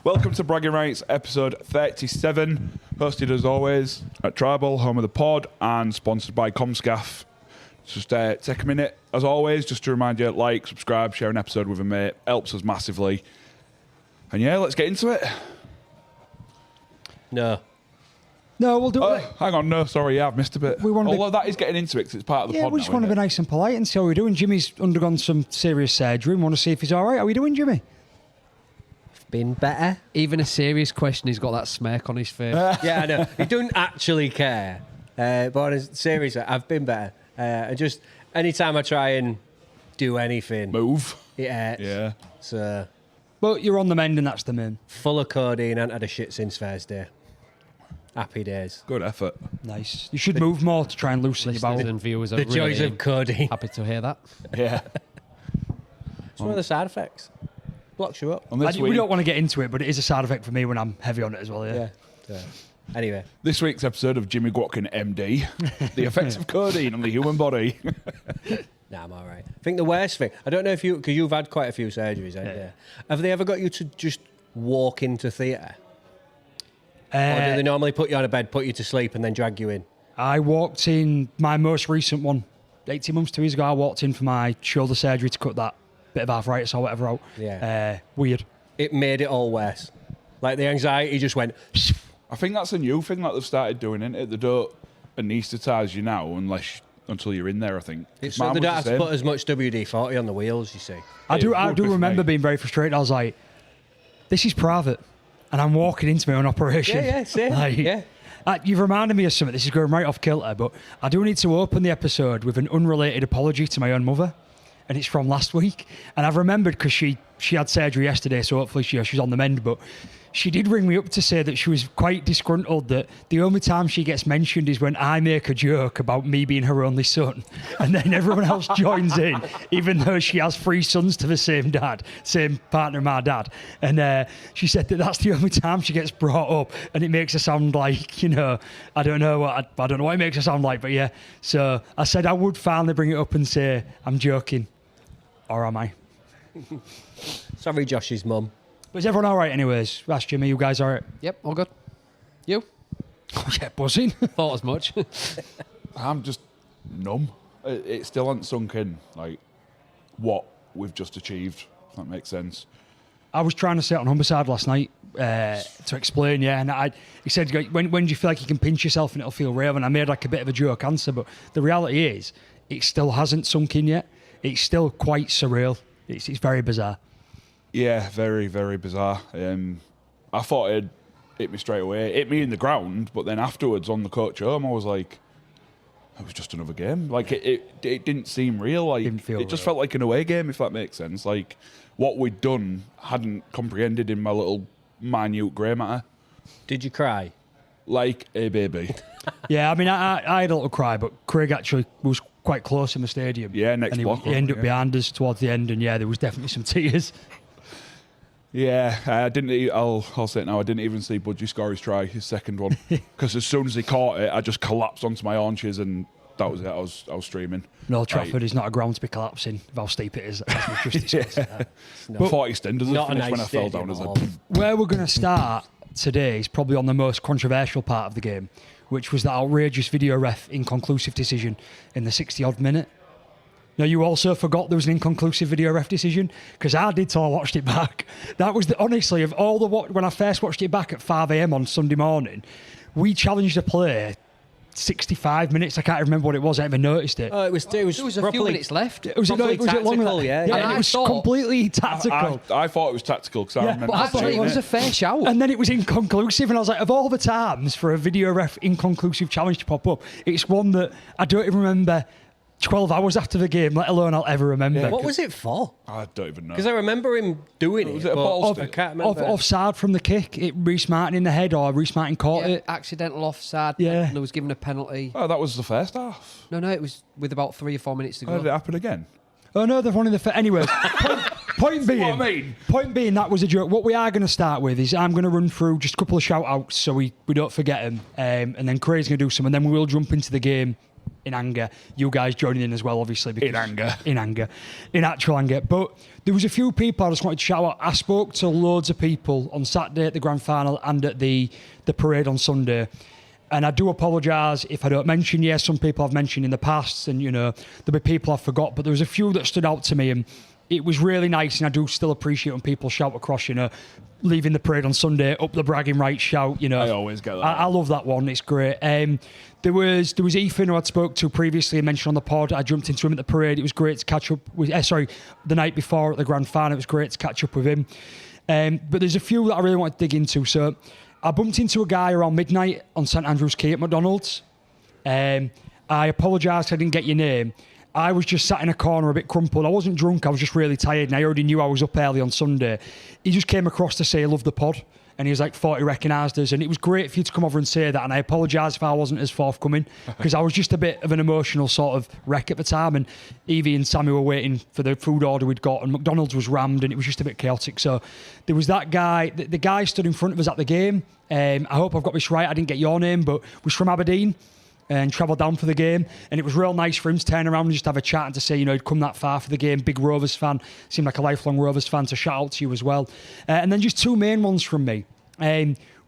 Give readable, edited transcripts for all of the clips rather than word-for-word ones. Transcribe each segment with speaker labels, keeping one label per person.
Speaker 1: Welcome to Bragging Rights, episode 37. Hosted as always at Treble, home of the pod, and sponsored by Comscaff. Just take a minute, as always, just to remind you, like, subscribe, share an episode with a mate. Helps us massively. And yeah, let's get into it.
Speaker 2: No,
Speaker 3: we'll do it.
Speaker 1: Hang on, no, sorry, yeah, I've missed a bit. Although that is getting into it because it's part of the pod
Speaker 3: we just
Speaker 1: now,
Speaker 3: want to be
Speaker 1: isn't it?
Speaker 3: nice and polite and see how we're doing. Jimmy's undergone some serious surgery. We want to see if he's all right. How are we doing, Jimmy?
Speaker 2: been better.
Speaker 4: Even a serious question, he's got that smirk on his face.
Speaker 2: Yeah, I know. He doesn't actually care. But on a serious, I've been better. Just anytime I try and do anything,
Speaker 1: Move.
Speaker 2: it hurts.
Speaker 1: Yeah.
Speaker 2: So
Speaker 3: But you're on the mend, and that's the main.
Speaker 2: full of codeine, ain't had a shit since Thursday. Happy days.
Speaker 1: Good effort.
Speaker 3: Nice. You should move more to try and loosen your
Speaker 4: Listeners
Speaker 3: bowel.
Speaker 4: and viewers are
Speaker 2: The
Speaker 4: really
Speaker 2: joys of codeine.
Speaker 4: happy to hear that.
Speaker 1: Yeah.
Speaker 2: It's one of the side effects. Blocks you up.
Speaker 1: And this
Speaker 3: We
Speaker 1: week,
Speaker 3: don't want to get into it, but it is a side effect for me when I'm heavy on it as well. Yeah.
Speaker 2: So, anyway,
Speaker 1: this week's episode of Jimmy Gwatkin, MD, the effects of codeine on the human body.
Speaker 2: nah, I'm all right. I think the worst thing, I don't know if you, because you've had quite a few surgeries, haven't you? Have they ever got you to just walk into theatre? Or do they normally put you on a bed, put you to sleep, and then drag you in?
Speaker 3: I walked in my most recent one, 18 months, 2 years ago. I walked in for my shoulder surgery to cut that bit of arthritis or whatever out.
Speaker 2: Yeah.
Speaker 3: Weird.
Speaker 2: It made it all worse. Like the anxiety just went.
Speaker 1: I think that's a new thing that they've started doing, isn't it? They don't anaesthetise you now until you're in there, I think.
Speaker 2: So
Speaker 1: Mine
Speaker 2: they
Speaker 1: was
Speaker 2: don't
Speaker 1: the
Speaker 2: have to
Speaker 1: same.
Speaker 2: put as much WD-40 on the wheels, you see.
Speaker 3: I do
Speaker 1: would be for
Speaker 3: remember
Speaker 1: me.
Speaker 3: being very frustrated. I was like, this is private, and I'm walking into my own operation.
Speaker 2: Yeah, same.
Speaker 3: Like,
Speaker 2: Yeah.
Speaker 3: You've reminded me of something. This is going right off kilter, but I do need to open the episode with an unrelated apology to my own mother, and it's from last week. And I've remembered because she had surgery yesterday, so hopefully she's on the mend. But she did ring me up to say that she was quite disgruntled that the only time she gets mentioned is when I make a joke about me being her only son, and then everyone else joins in, even though she has 3 sons to the same dad, same partner, my dad. And she said that that's the only time she gets brought up, and it makes her sound like, I don't know what it makes her sound like, but yeah. So I said I would finally bring it up and say I'm joking, or am I?
Speaker 2: Sorry, Josh's mum.
Speaker 3: But is everyone all right anyways? Ask Jimmy, you guys all right?
Speaker 4: Yep, all good. You?
Speaker 3: Oh, yeah, buzzing.
Speaker 4: Thought as much.
Speaker 1: I'm just numb. It still hasn't sunk in, like, what we've just achieved, if that makes sense.
Speaker 3: I was trying to say it on Humberside last night to explain, and he said, when do you feel like you can pinch yourself and it'll feel real? And I made like a bit of a joke answer, but the reality is it still hasn't sunk in yet. It's still quite surreal. It's very bizarre.
Speaker 1: Yeah, very, very bizarre. I thought it'd hit me straight away. It hit me in the ground, but then afterwards on the coach home, I was like, it was just another game. Like, it didn't seem real. Like,
Speaker 3: Didn't feel
Speaker 1: it just
Speaker 3: real.
Speaker 1: felt like an away game, if that makes sense. Like, what we'd done hadn't comprehended in my little minute grey matter.
Speaker 2: Did you cry?
Speaker 1: Like a baby.
Speaker 3: Yeah, I mean, I had a little cry, but Craig actually was quite close in the stadium.
Speaker 1: Yeah, next
Speaker 3: and
Speaker 1: block,
Speaker 3: he ended up
Speaker 1: wasn't he?
Speaker 3: behind us towards the end, and yeah, there was definitely some tears.
Speaker 1: Yeah, I didn't. I'll say it now. I didn't even see Budgie score his second one, because as soon as he caught it, I just collapsed onto my haunches, and that was it. I was streaming.
Speaker 3: And Old Trafford is not a ground to be collapsing with how steep it is, as we've just discussed.
Speaker 2: No.
Speaker 1: 40 stenders
Speaker 2: Not a
Speaker 1: finished
Speaker 2: nice
Speaker 1: when I fell
Speaker 2: stadium
Speaker 1: down. As
Speaker 2: at
Speaker 1: a
Speaker 2: all.
Speaker 3: Where we're going to start today is probably on the most controversial part of the game, which was that outrageous video ref inconclusive decision in the 60-odd minute. Now, you also forgot there was an inconclusive video ref decision, because I did till I watched it back. That was honestly, of all when I first watched it back at 5 a.m. on Sunday morning, we challenged a play 65 minutes. I can't remember what it was. I haven't noticed it.
Speaker 2: Oh, it was
Speaker 4: There was a few
Speaker 2: properly-
Speaker 4: minutes left.
Speaker 3: Was it longer
Speaker 2: tactical,
Speaker 3: than that?
Speaker 2: yeah.
Speaker 3: Yeah,
Speaker 4: And
Speaker 3: and
Speaker 4: I
Speaker 3: it was
Speaker 4: thought-
Speaker 3: completely tactical.
Speaker 1: I thought it was tactical because I
Speaker 3: Yeah,
Speaker 1: remember
Speaker 3: but
Speaker 4: Actually,
Speaker 1: saying
Speaker 4: it was
Speaker 1: it.
Speaker 4: a fair shout.
Speaker 3: And then it was inconclusive, and I was like, of all the times for a video ref inconclusive challenge to pop up, it's one that I don't even remember 12 hours after the game, let alone I'll ever remember.
Speaker 2: What was it for?
Speaker 1: I don't even know.
Speaker 2: Because I remember him doing it.
Speaker 1: Was it a
Speaker 2: but
Speaker 1: ball
Speaker 2: I
Speaker 1: stick?
Speaker 2: can't remember.
Speaker 3: Offside from the kick, Reece Martin in the head, or Reece Martin caught
Speaker 4: Yeah,
Speaker 3: it.
Speaker 4: accidental offside.
Speaker 3: Yeah.
Speaker 4: And there was given a penalty.
Speaker 1: Oh, that was the first half.
Speaker 4: No, it was with about 3 or 4 minutes to
Speaker 1: How did it
Speaker 4: go.
Speaker 1: happen again?
Speaker 3: Oh no, they've won in the anyway. Point being,
Speaker 1: what I mean.
Speaker 3: point being, that was a joke. What we are going to start with is I'm going to run through just a couple of shout outs so we don't forget them, and then Craig's going to do some, and then we will jump into the game in anger. You guys joining in as well, obviously. Because
Speaker 1: In anger.
Speaker 3: In actual anger. But there was a few people I just wanted to shout out. I spoke to loads of people on Saturday at the grand final and at the parade on Sunday. And I do apologise if I don't mention, some people I've mentioned in the past, and, there'll be people I forgot, but there was a few that stood out to me, and it was really nice, and I do still appreciate when people shout across, leaving the parade on Sunday, up the bragging rights shout,
Speaker 1: I always get that.
Speaker 3: I love that one, it's great. There was Ethan, who I'd spoke to previously and mentioned on the pod. I jumped into him at the parade. It was great to catch up with, the night before at the grand final, it was great to catch up with him. But there's a few that I really want to dig into, so I bumped into a guy around midnight on St Andrew's Quay at McDonald's. I apologise I didn't get your name. I was just sat in a corner a bit crumpled. I wasn't drunk, I was just really tired, and I already knew I was up early on Sunday. He just came across to say he loved the pod, and he was like, thought he recognised us, and it was great for you to come over and say that, and I apologise if I wasn't as forthcoming, because I was just a bit of an emotional sort of wreck at the time, and Evie and Sammy were waiting for the food order we'd got, and McDonald's was rammed, and it was just a bit chaotic. So there was that guy, the guy stood in front of us at the game. I hope I've got this right, I didn't get your name, but was from Aberdeen and travelled down for the game, and it was real nice for him to turn around and just have a chat and to say, he'd come that far for the game. Big Rovers fan, seemed like a lifelong Rovers fan, to shout out to you as well. And then just two main ones from me.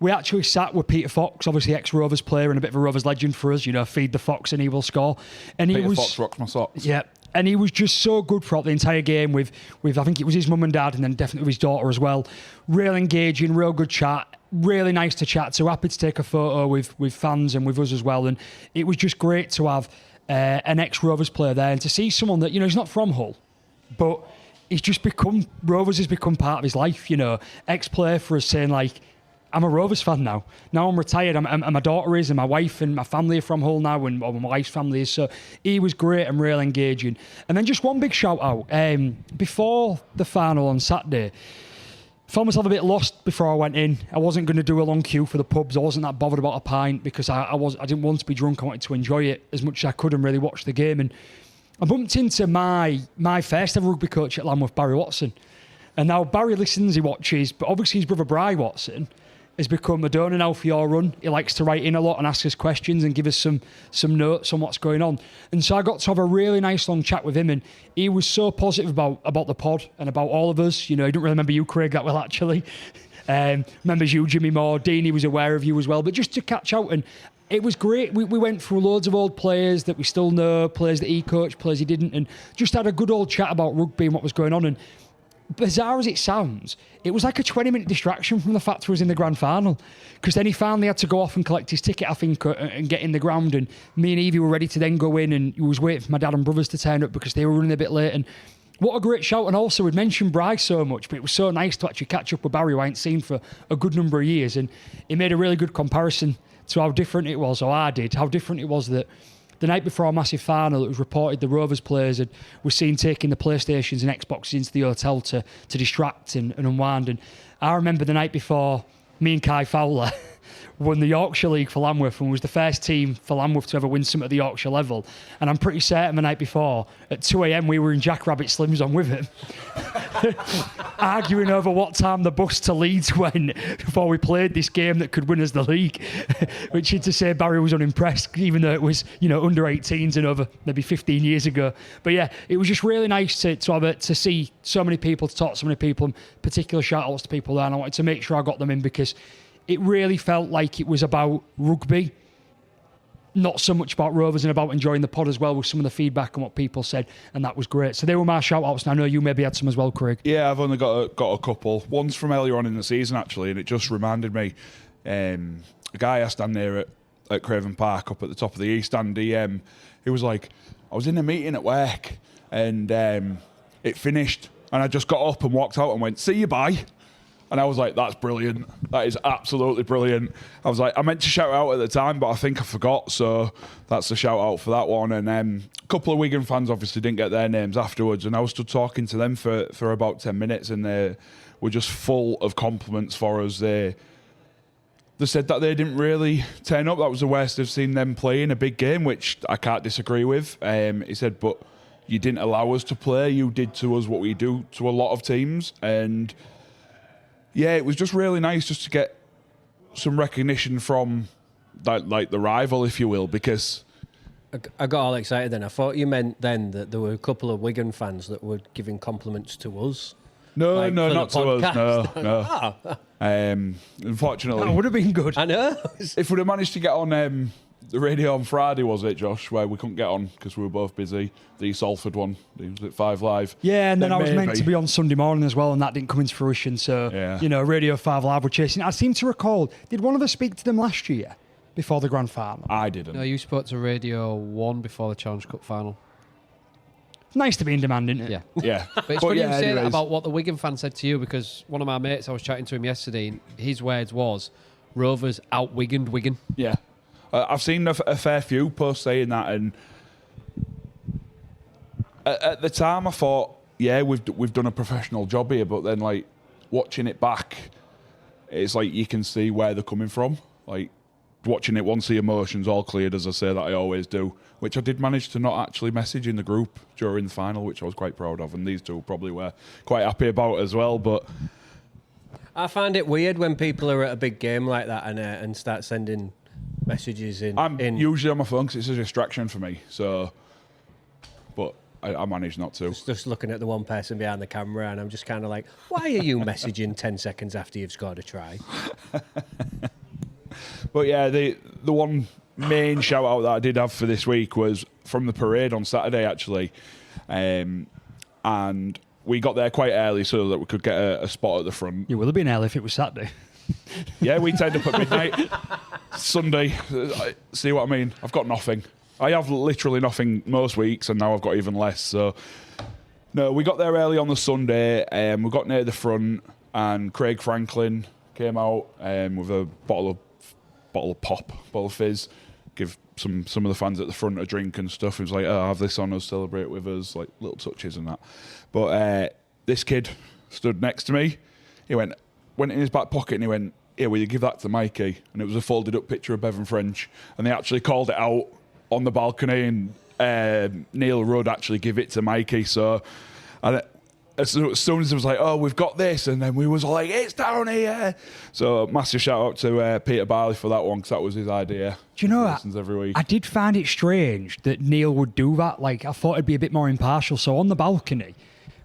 Speaker 3: We actually sat with Peter Fox, obviously ex-Rovers player and a bit of a Rovers legend for us, feed the Fox and he will score. And
Speaker 1: Peter Fox rocks my socks.
Speaker 3: Yeah, and he was just so good throughout the entire game with I think it was his mum and dad, and then definitely his daughter as well. Real engaging, real good chat. Really nice to chat to, happy to take a photo with fans and with us as well. And it was just great to have an ex-Rovers player there, and to see someone that, he's not from Hull, but he's just Rovers has become part of his life, ex-player for us, saying like, I'm a Rovers fan now. Now I'm retired, and my daughter is, and my wife and my family are from Hull now, and my wife's family is. So he was great and real engaging. And then just one big shout out, before the final on Saturday, found myself a bit lost before I went in. I wasn't going to do a long queue for the pubs. I wasn't that bothered about a pint because I didn't want to be drunk. I wanted to enjoy it as much as I could and really watch the game. And I bumped into my first ever rugby coach at Lambeth, Barry Watson. And now Barry listens, he watches, but obviously his brother Bry Watson has become a donor now for your run. He likes to write in a lot and ask us questions and give us some notes on what's going on. And so I got to have a really nice long chat with him, and he was so positive about the pod and about all of us. He don't really remember you, Craig, that well, actually. Remembers you, Jimmy Moore. Dean, he was aware of you as well. But just to catch out, and it was great. We went through loads of old players that we still know, players that he coached, players he didn't, and just had a good old chat about rugby and what was going on. And bizarre as it sounds, it was like a 20-minute distraction from the fact he was in the grand final, because then he finally had to go off and collect his ticket, I think, and get in the ground, and me and Evie were ready to then go in, and he was waiting for my dad and brothers to turn up because they were running a bit late. And what a great shout. And also, we'd mentioned Bryce so much, but it was so nice to actually catch up with Barry, who I hadn't seen for a good number of years, and he made a really good comparison to how different it was, or I did, how different it was that the night before a massive final, it was reported the Rovers players were seen taking the PlayStations and Xboxes into the hotel to distract and unwind. And I remember the night before, me and Kai Fowler won the Yorkshire League for Lambeth and was the first team for Lambeth to ever win something at the Yorkshire level. And I'm pretty certain the night before, at 2 a.m, we were in Jackrabbit Slims on with him, arguing over what time the bus to Leeds went before we played this game that could win us the league. Which is to say, Barry was unimpressed, even though it was, under 18s and over maybe 15 years ago. But yeah, it was just really nice to see so many people, to talk to so many people, and particular shout outs to people there. And I wanted to make sure I got them in because it really felt like it was about rugby, not so much about Rovers, and about enjoying the pod as well with some of the feedback and what people said, and that was great. So they were my shout-outs, and I know you maybe had some as well, Craig.
Speaker 1: Yeah, I've only got a couple. One's from earlier on in the season, actually, and it just reminded me, a guy I stand there at Craven Park up at the top of the East Stand, he was like, I was in a meeting at work, and it finished, and I just got up and walked out and went, see you, bye. And I was like, that's brilliant. That is absolutely brilliant. I was like, I meant to shout out at the time, but I think I forgot. So that's a shout out for that one. And a couple of Wigan fans obviously didn't get their names afterwards. And I was stood talking to them for about 10 minutes, and they were just full of compliments for us. They said that they didn't really turn up. That was the worst they've seen them play in a big game, which I can't disagree with. He said, but you didn't allow us to play. You did to us what we do to a lot of teams. And yeah, it was just really nice just to get some recognition from like the rival, if you will, because
Speaker 2: I got all excited then. I thought you meant then that there were a couple of Wigan fans that were giving compliments to us.
Speaker 1: No,
Speaker 2: Like,
Speaker 1: no,
Speaker 2: for the
Speaker 1: not to us.
Speaker 2: podcast.
Speaker 1: No. Unfortunately,
Speaker 2: That would have been good. I know.
Speaker 1: if we'd have managed to get on the radio on Friday, was it, Josh, where we couldn't get on because we were both busy, the Salford one, it was at 5 Live.
Speaker 3: Yeah, and then I was meant
Speaker 1: maybe.
Speaker 3: to be on Sunday morning as well, and that didn't come into fruition. So,
Speaker 1: Yeah.
Speaker 3: Radio 5 Live were chasing. I seem to recall, did one of us speak to them last year before the grand final?
Speaker 1: I didn't.
Speaker 4: No, you spoke to Radio 1 before the Challenge Cup final.
Speaker 3: It's nice to be in demand, isn't it?
Speaker 4: Yeah.
Speaker 1: Yeah.
Speaker 4: But it's funny you say that
Speaker 1: anyways.
Speaker 4: about what the Wigan fan said to you, because one of my mates, I was chatting to him yesterday, and his words was, Rovers out-Wiganed Wigan.
Speaker 1: Yeah. I've seen a fair few posts saying that, and at the time I thought, yeah, we've done a professional job here, but then like watching it back, it's like you can see where they're coming from. Like watching it once the emotions all cleared, as I say that I always do, which I did manage to not actually message in the group during the final, which I was quite proud of, and these two probably were quite happy about as well. But
Speaker 2: I find it weird when people are at a big game like that and start sending messages in.
Speaker 1: I'm usually on my phone because it's a distraction for me. So, but I managed not to.
Speaker 2: Just looking at the one person behind the camera, and I'm just kind of like, why are you messaging 10 seconds after you've scored a try?
Speaker 1: But yeah, the one main shout out that I did have for this week was from the parade on Saturday, actually. And we got there quite early so that we could get a spot at the front.
Speaker 3: You will have been early if it was Saturday.
Speaker 1: Yeah, we turned up at midnight. Sunday, see what I mean? I've got nothing. I have literally nothing most weeks, and now I've got even less. So, no, we got there early on the Sunday. We got near the front, and Craig Franklin came out with a bottle of fizz, give some of the fans at the front a drink and stuff. He was like, "Oh, have this on us, celebrate with us," like little touches and that. But this kid stood next to me. He went in his back pocket and he went, "Here, will you give that to Mikey?" And it was a folded up picture of Bevan French, and they actually called it out on the balcony, and Neil Rudd actually give it to Mikey. So, as soon as it was like, "Oh, we've got this," and then we was like, "It's down here." So massive shout out to Peter Barley for that one, because that was his idea.
Speaker 3: Do you know
Speaker 1: He
Speaker 3: that?
Speaker 1: listens every week.
Speaker 3: I did find it strange that Neil would do that. Like, I thought it'd be a bit more impartial. So on the balcony,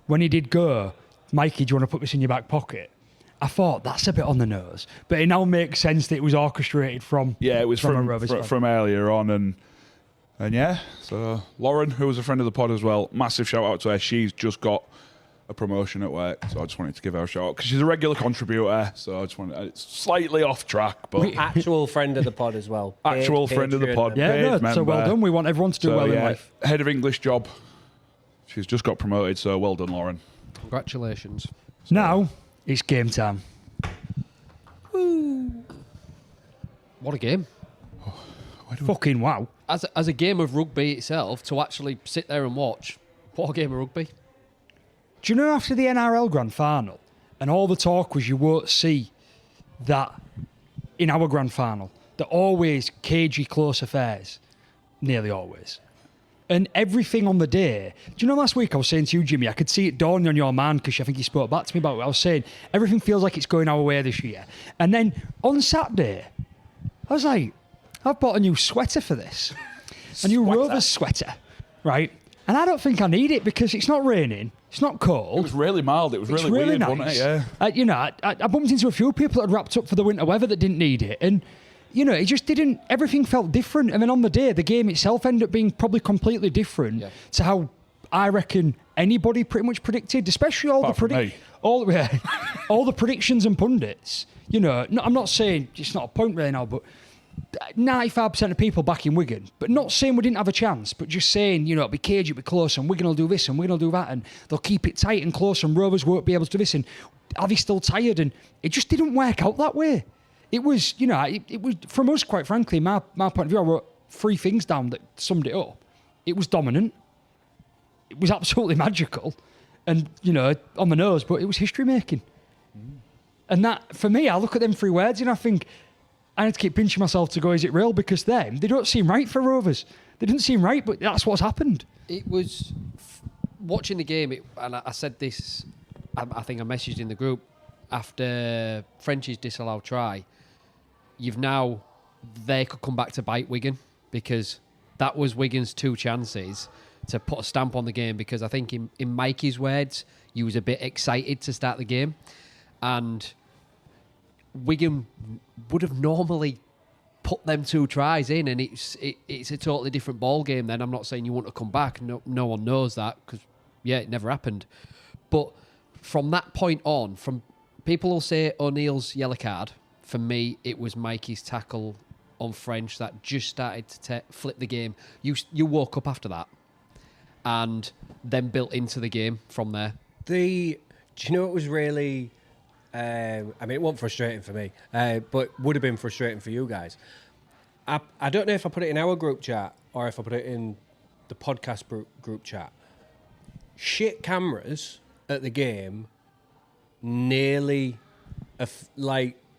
Speaker 3: when he did go, "Mikey, do you want to put this in your back pocket?" I thought that's a bit on the nose, but it now makes sense that it was orchestrated from.
Speaker 1: Yeah, it was
Speaker 3: a Rovers fan.
Speaker 1: from earlier on, and yeah. So Lauren, who was a friend of the pod as well, massive shout out to her. She's just got a promotion at work, so I just wanted to give her a shout out because she's a regular contributor. So I just wanted, it's slightly off track, but
Speaker 2: Actual friend of the pod as well.
Speaker 1: actual friend of the pod.
Speaker 3: Yeah,
Speaker 1: paid
Speaker 3: no, so
Speaker 1: member.
Speaker 3: well done. We want everyone to do
Speaker 1: So,
Speaker 3: well in
Speaker 1: yeah,
Speaker 3: life.
Speaker 1: head of English job. She's just got promoted, so well done, Lauren.
Speaker 4: Congratulations.
Speaker 3: Now it's game time.
Speaker 4: What a game.
Speaker 3: Fucking wow.
Speaker 4: As a game of rugby itself, to actually sit there and watch, what a game of rugby.
Speaker 3: Do you know after the NRL grand final, and all the talk was you won't see that in our grand final, they're always cagey close affairs, nearly always. And everything on the day, do you know last week I was saying to you, Jimmy, I could see it dawning on your man because I think you spoke back to me about it. I was saying everything feels like it's going our way this year. And then on Saturday, I was like, I've bought a new sweater for this. A new Rovers sweater, right? And I don't think I need it because it's not raining, it's not
Speaker 1: It
Speaker 3: cold.
Speaker 1: was really mild. It was
Speaker 3: It's
Speaker 1: really weird,
Speaker 3: nice.
Speaker 1: wasn't it? Yeah.
Speaker 3: You know, I bumped into a few people that had wrapped up for the winter weather that didn't need it. And, you know, it just didn't, everything felt different. And then on the day, the game itself ended up being probably completely different to how I reckon anybody pretty much predicted, especially all
Speaker 1: Apart
Speaker 3: the
Speaker 1: from me.
Speaker 3: all the predictions and pundits. You know, I'm not saying it's not a point right now, but 95% of people back in Wigan, but not saying we didn't have a chance, but just saying, you know, it'll be cagey, it'll be close, and Wigan will do this, and Wigan will do that, and they'll keep it tight and close, and Rovers won't be able to do this, and are they still tired? And it just didn't work out that way. It was, you know, it was, from us, quite frankly, my point of view, I wrote 3 things down that summed it up. It was dominant. It was absolutely magical. And, you know, on the nose, but it was history-making. And that, for me, I look at them 3 words and I think, I need to keep pinching myself to go, is it real? Because they don't seem right for Rovers. They didn't seem right, but that's what's happened.
Speaker 4: It was watching the game, and I said this, I think I messaged in the group, after French's disallowed try, they could come back to bite Wigan because that was Wigan's 2 chances to put a stamp on the game, because I think in Mikey's words, he was a bit excited to start the game. And Wigan would have normally put them 2 tries in, and it's a totally different ball game then. I'm not saying you want to come back. No one knows that, because, yeah, it never happened. But from that point on, from people will say O'Neill's yellow card. For me, it was Mikey's tackle on French that just started to flip the game. You woke up after that and then built into the game from there.
Speaker 2: Do you know what was really... I mean, it wasn't frustrating for me, but would have been frustrating for you guys. I don't know if I put it in our group chat or if I put it in the podcast group chat. Shit cameras at the game nearly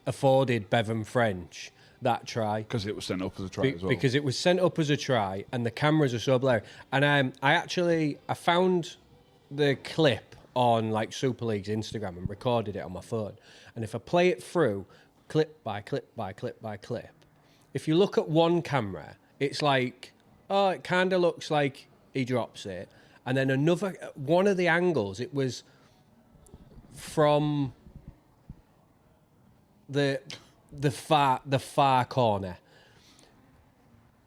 Speaker 2: afforded Bevan French that try.
Speaker 1: Because it was sent up as a try as well.
Speaker 2: Because it was sent up as a try, and the cameras are so blurry. And I found the clip on like Super League's Instagram and recorded it on my phone. And if I play it through, clip by clip by clip by clip, if you look at one camera, it's like, oh, it kind of looks like he drops it. And then another, one of the angles, it was from the far corner.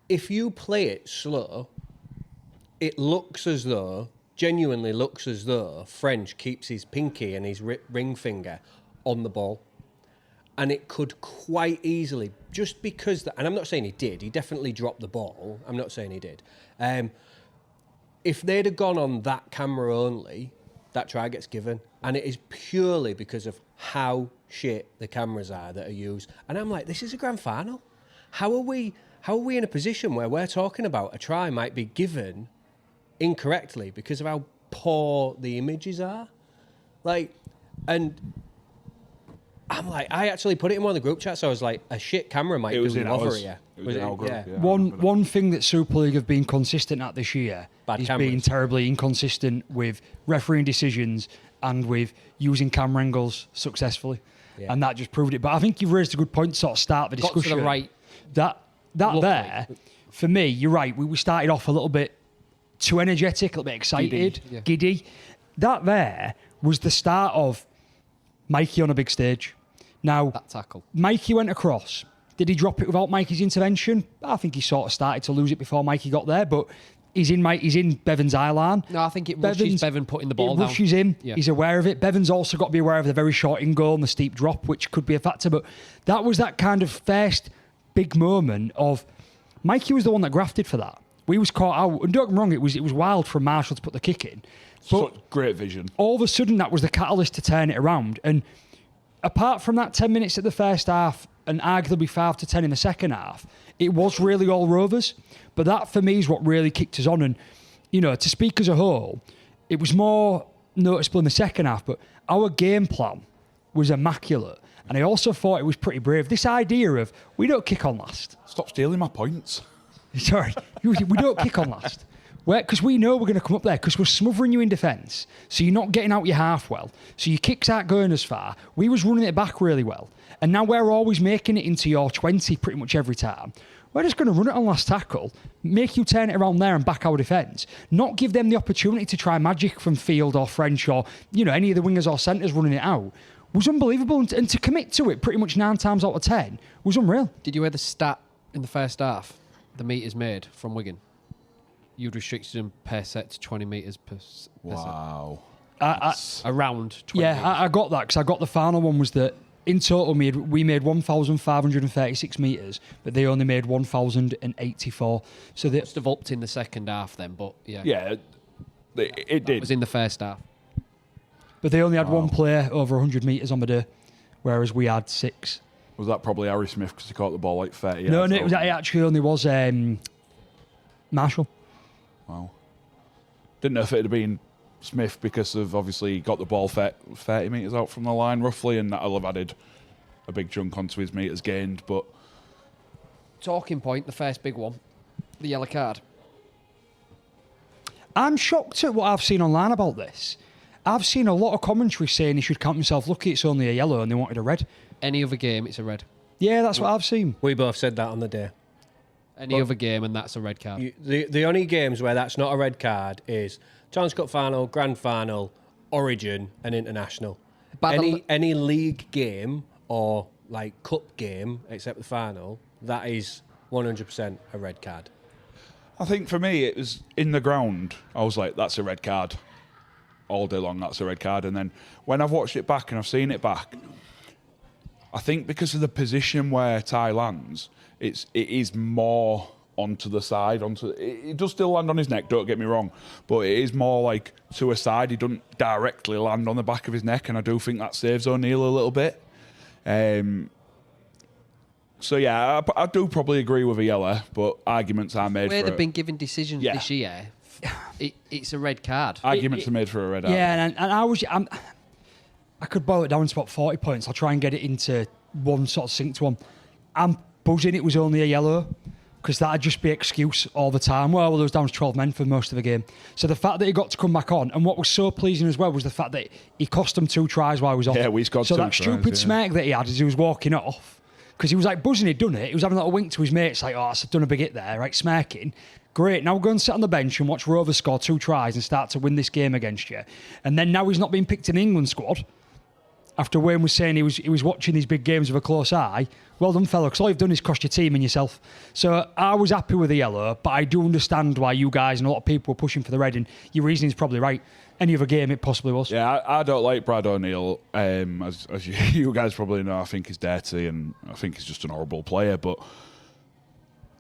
Speaker 2: If you play it slow, it looks as though, genuinely looks as though French keeps his pinky and his ring finger on the ball. And it could quite easily, just because, and I'm not saying he did, he definitely dropped the ball. I'm not saying he did. If they'd have gone on that camera only, that try gets given. And it is purely because of how shit the cameras are that are used. And I'm like, this is a grand final. How are we in a position where we're talking about a try might be given incorrectly because of how poor the images are? Like, and I'm like, I actually put it in one of the group chats, so I was like, a shit camera might do the over here.
Speaker 1: It was in our group, yeah.
Speaker 3: One thing that Super League have been consistent at this year is being terribly inconsistent with refereeing decisions and with using camera angles successfully. Yeah. And that just proved it. But I think you've raised a good point to sort of start the discussion.
Speaker 4: Got to the right.
Speaker 3: That there, for me, you're right. We started off a little bit too energetic, a little bit excited, giddy. That there was the start of Mikey on a big stage. Now,
Speaker 4: that tackle.
Speaker 3: Mikey went across. Did he drop it without Mikey's intervention? I think he sort of started to lose it before Mikey got there, but he's in Bevan's eye line.
Speaker 4: No, I think it rushes Bevan putting the ball down.
Speaker 3: It rushes him. Yeah. He's aware of it. Bevan's also got to be aware of the very short in goal and the steep drop, which could be a factor. But that was that kind of first big moment of Mikey was the one that grafted for that. We was caught out. And don't get me wrong, it was wild for Marshall to put the kick in. But
Speaker 1: such great vision. All
Speaker 3: of a sudden, that was the catalyst to turn it around. And apart from that 10 minutes at the first half and arguably 5 to 10 in the second half, it was really all Rovers. But that, for me, is what really kicked us on. And, you know, to speak as a whole, it was more noticeable in the second half, but our game plan was immaculate. And I also thought it was pretty brave. This idea of, we don't kick on last.
Speaker 1: Stop stealing my points.
Speaker 3: Sorry. We don't kick on last. Because we know we're going to come up there, because we're smothering you in defence, so you're not getting out your half well, so your kicks aren't going as far. We was running it back really well, and now we're always making it into your 20 pretty much every time. We're just going to run it on last tackle, make you turn it around there and back our defence, not give them the opportunity to try magic from Field or French or, you know, any of the wingers or centres running it out. Was unbelievable, and to commit to it pretty much 9 times out of 10 was unreal.
Speaker 4: Did you hear the stat in the first half? The metres made from Wigan. You'd restricted them per set to 20 metres per set.
Speaker 1: Wow.
Speaker 4: Around 20
Speaker 3: Yeah,
Speaker 4: metres.
Speaker 3: I got that, because I got the final one was that in total we made 1,536 metres, but they only made 1,084. So they
Speaker 4: must have upped in the second half then, but yeah.
Speaker 1: Yeah, it did.
Speaker 4: It was in the first half.
Speaker 3: But they only had one player over 100 metres on the day, whereas we had 6.
Speaker 1: Was that probably Harry Smith because he caught the ball like 30
Speaker 3: No,
Speaker 1: yards?
Speaker 3: it actually only was Marshall.
Speaker 1: Wow. Didn't know if it had been Smith because of obviously he got the ball 30 metres out from the line roughly, and that'll have added a big chunk onto his metres gained. But
Speaker 4: talking point, the first big one, the yellow card.
Speaker 3: I'm shocked at what I've seen online about this. I've seen a lot of commentary saying he should count himself lucky it's only a yellow and they wanted a red.
Speaker 4: Any other game, it's a red.
Speaker 3: Yeah, that's what I've seen.
Speaker 2: We both said that on the day.
Speaker 4: Any other game, and that's a red card.
Speaker 2: The only games where that's not a red card is Challenge Cup final, Grand Final, Origin, and International.
Speaker 4: But
Speaker 2: Any league game or like cup game, except the final, that is 100% a red card.
Speaker 1: I think for me, it was in the ground. I was like, that's a red card. All day long, that's a red card. And then when I've watched it back and I've seen it back, I think because of the position where Ty lands, it is more onto the side. It does still land on his neck, don't get me wrong, but it is more like to a side. He doesn't directly land on the back of his neck, and I do think that saves O'Neill a little bit. So yeah, I do probably agree with a yellow, but arguments are made
Speaker 4: Where
Speaker 1: for
Speaker 4: they've
Speaker 1: it.
Speaker 4: been given decisions this year, it's a red card.
Speaker 1: Arguments are made for a red.
Speaker 3: Yeah, and I could boil it down to about 40 points. I'll try and get it into one sort of synced one. I'm buzzing it was only a yellow, because that'd just be excuse all the time. Well, there was down to 12 men for most of the game. So the fact that he got to come back on, and what was so pleasing as well was the fact that he cost them 2 tries while he was off.
Speaker 1: Yeah, we scored
Speaker 3: so
Speaker 1: 2
Speaker 3: that
Speaker 1: tries,
Speaker 3: stupid
Speaker 1: yeah.
Speaker 3: smirk that he had as he was walking off, because he was like buzzing he'd done it. He was having a little wink to his mates, like, oh, I've done a big hit there, right, smirking. Great, now go and sit on the bench and watch Rovers score 2 tries and start to win this game against you. And then now he's not being picked in the England squad. After Wayne was saying he was watching these big games with a close eye, well done, fella, because all you've done is cost your team and yourself. So I was happy with the yellow, but I do understand why you guys and a lot of people were pushing for the red, and your reasoning is probably right. Any other game, it possibly was.
Speaker 1: Yeah, I don't like Brad O'Neill. As you guys probably know, I think he's dirty, and I think he's just an horrible player. But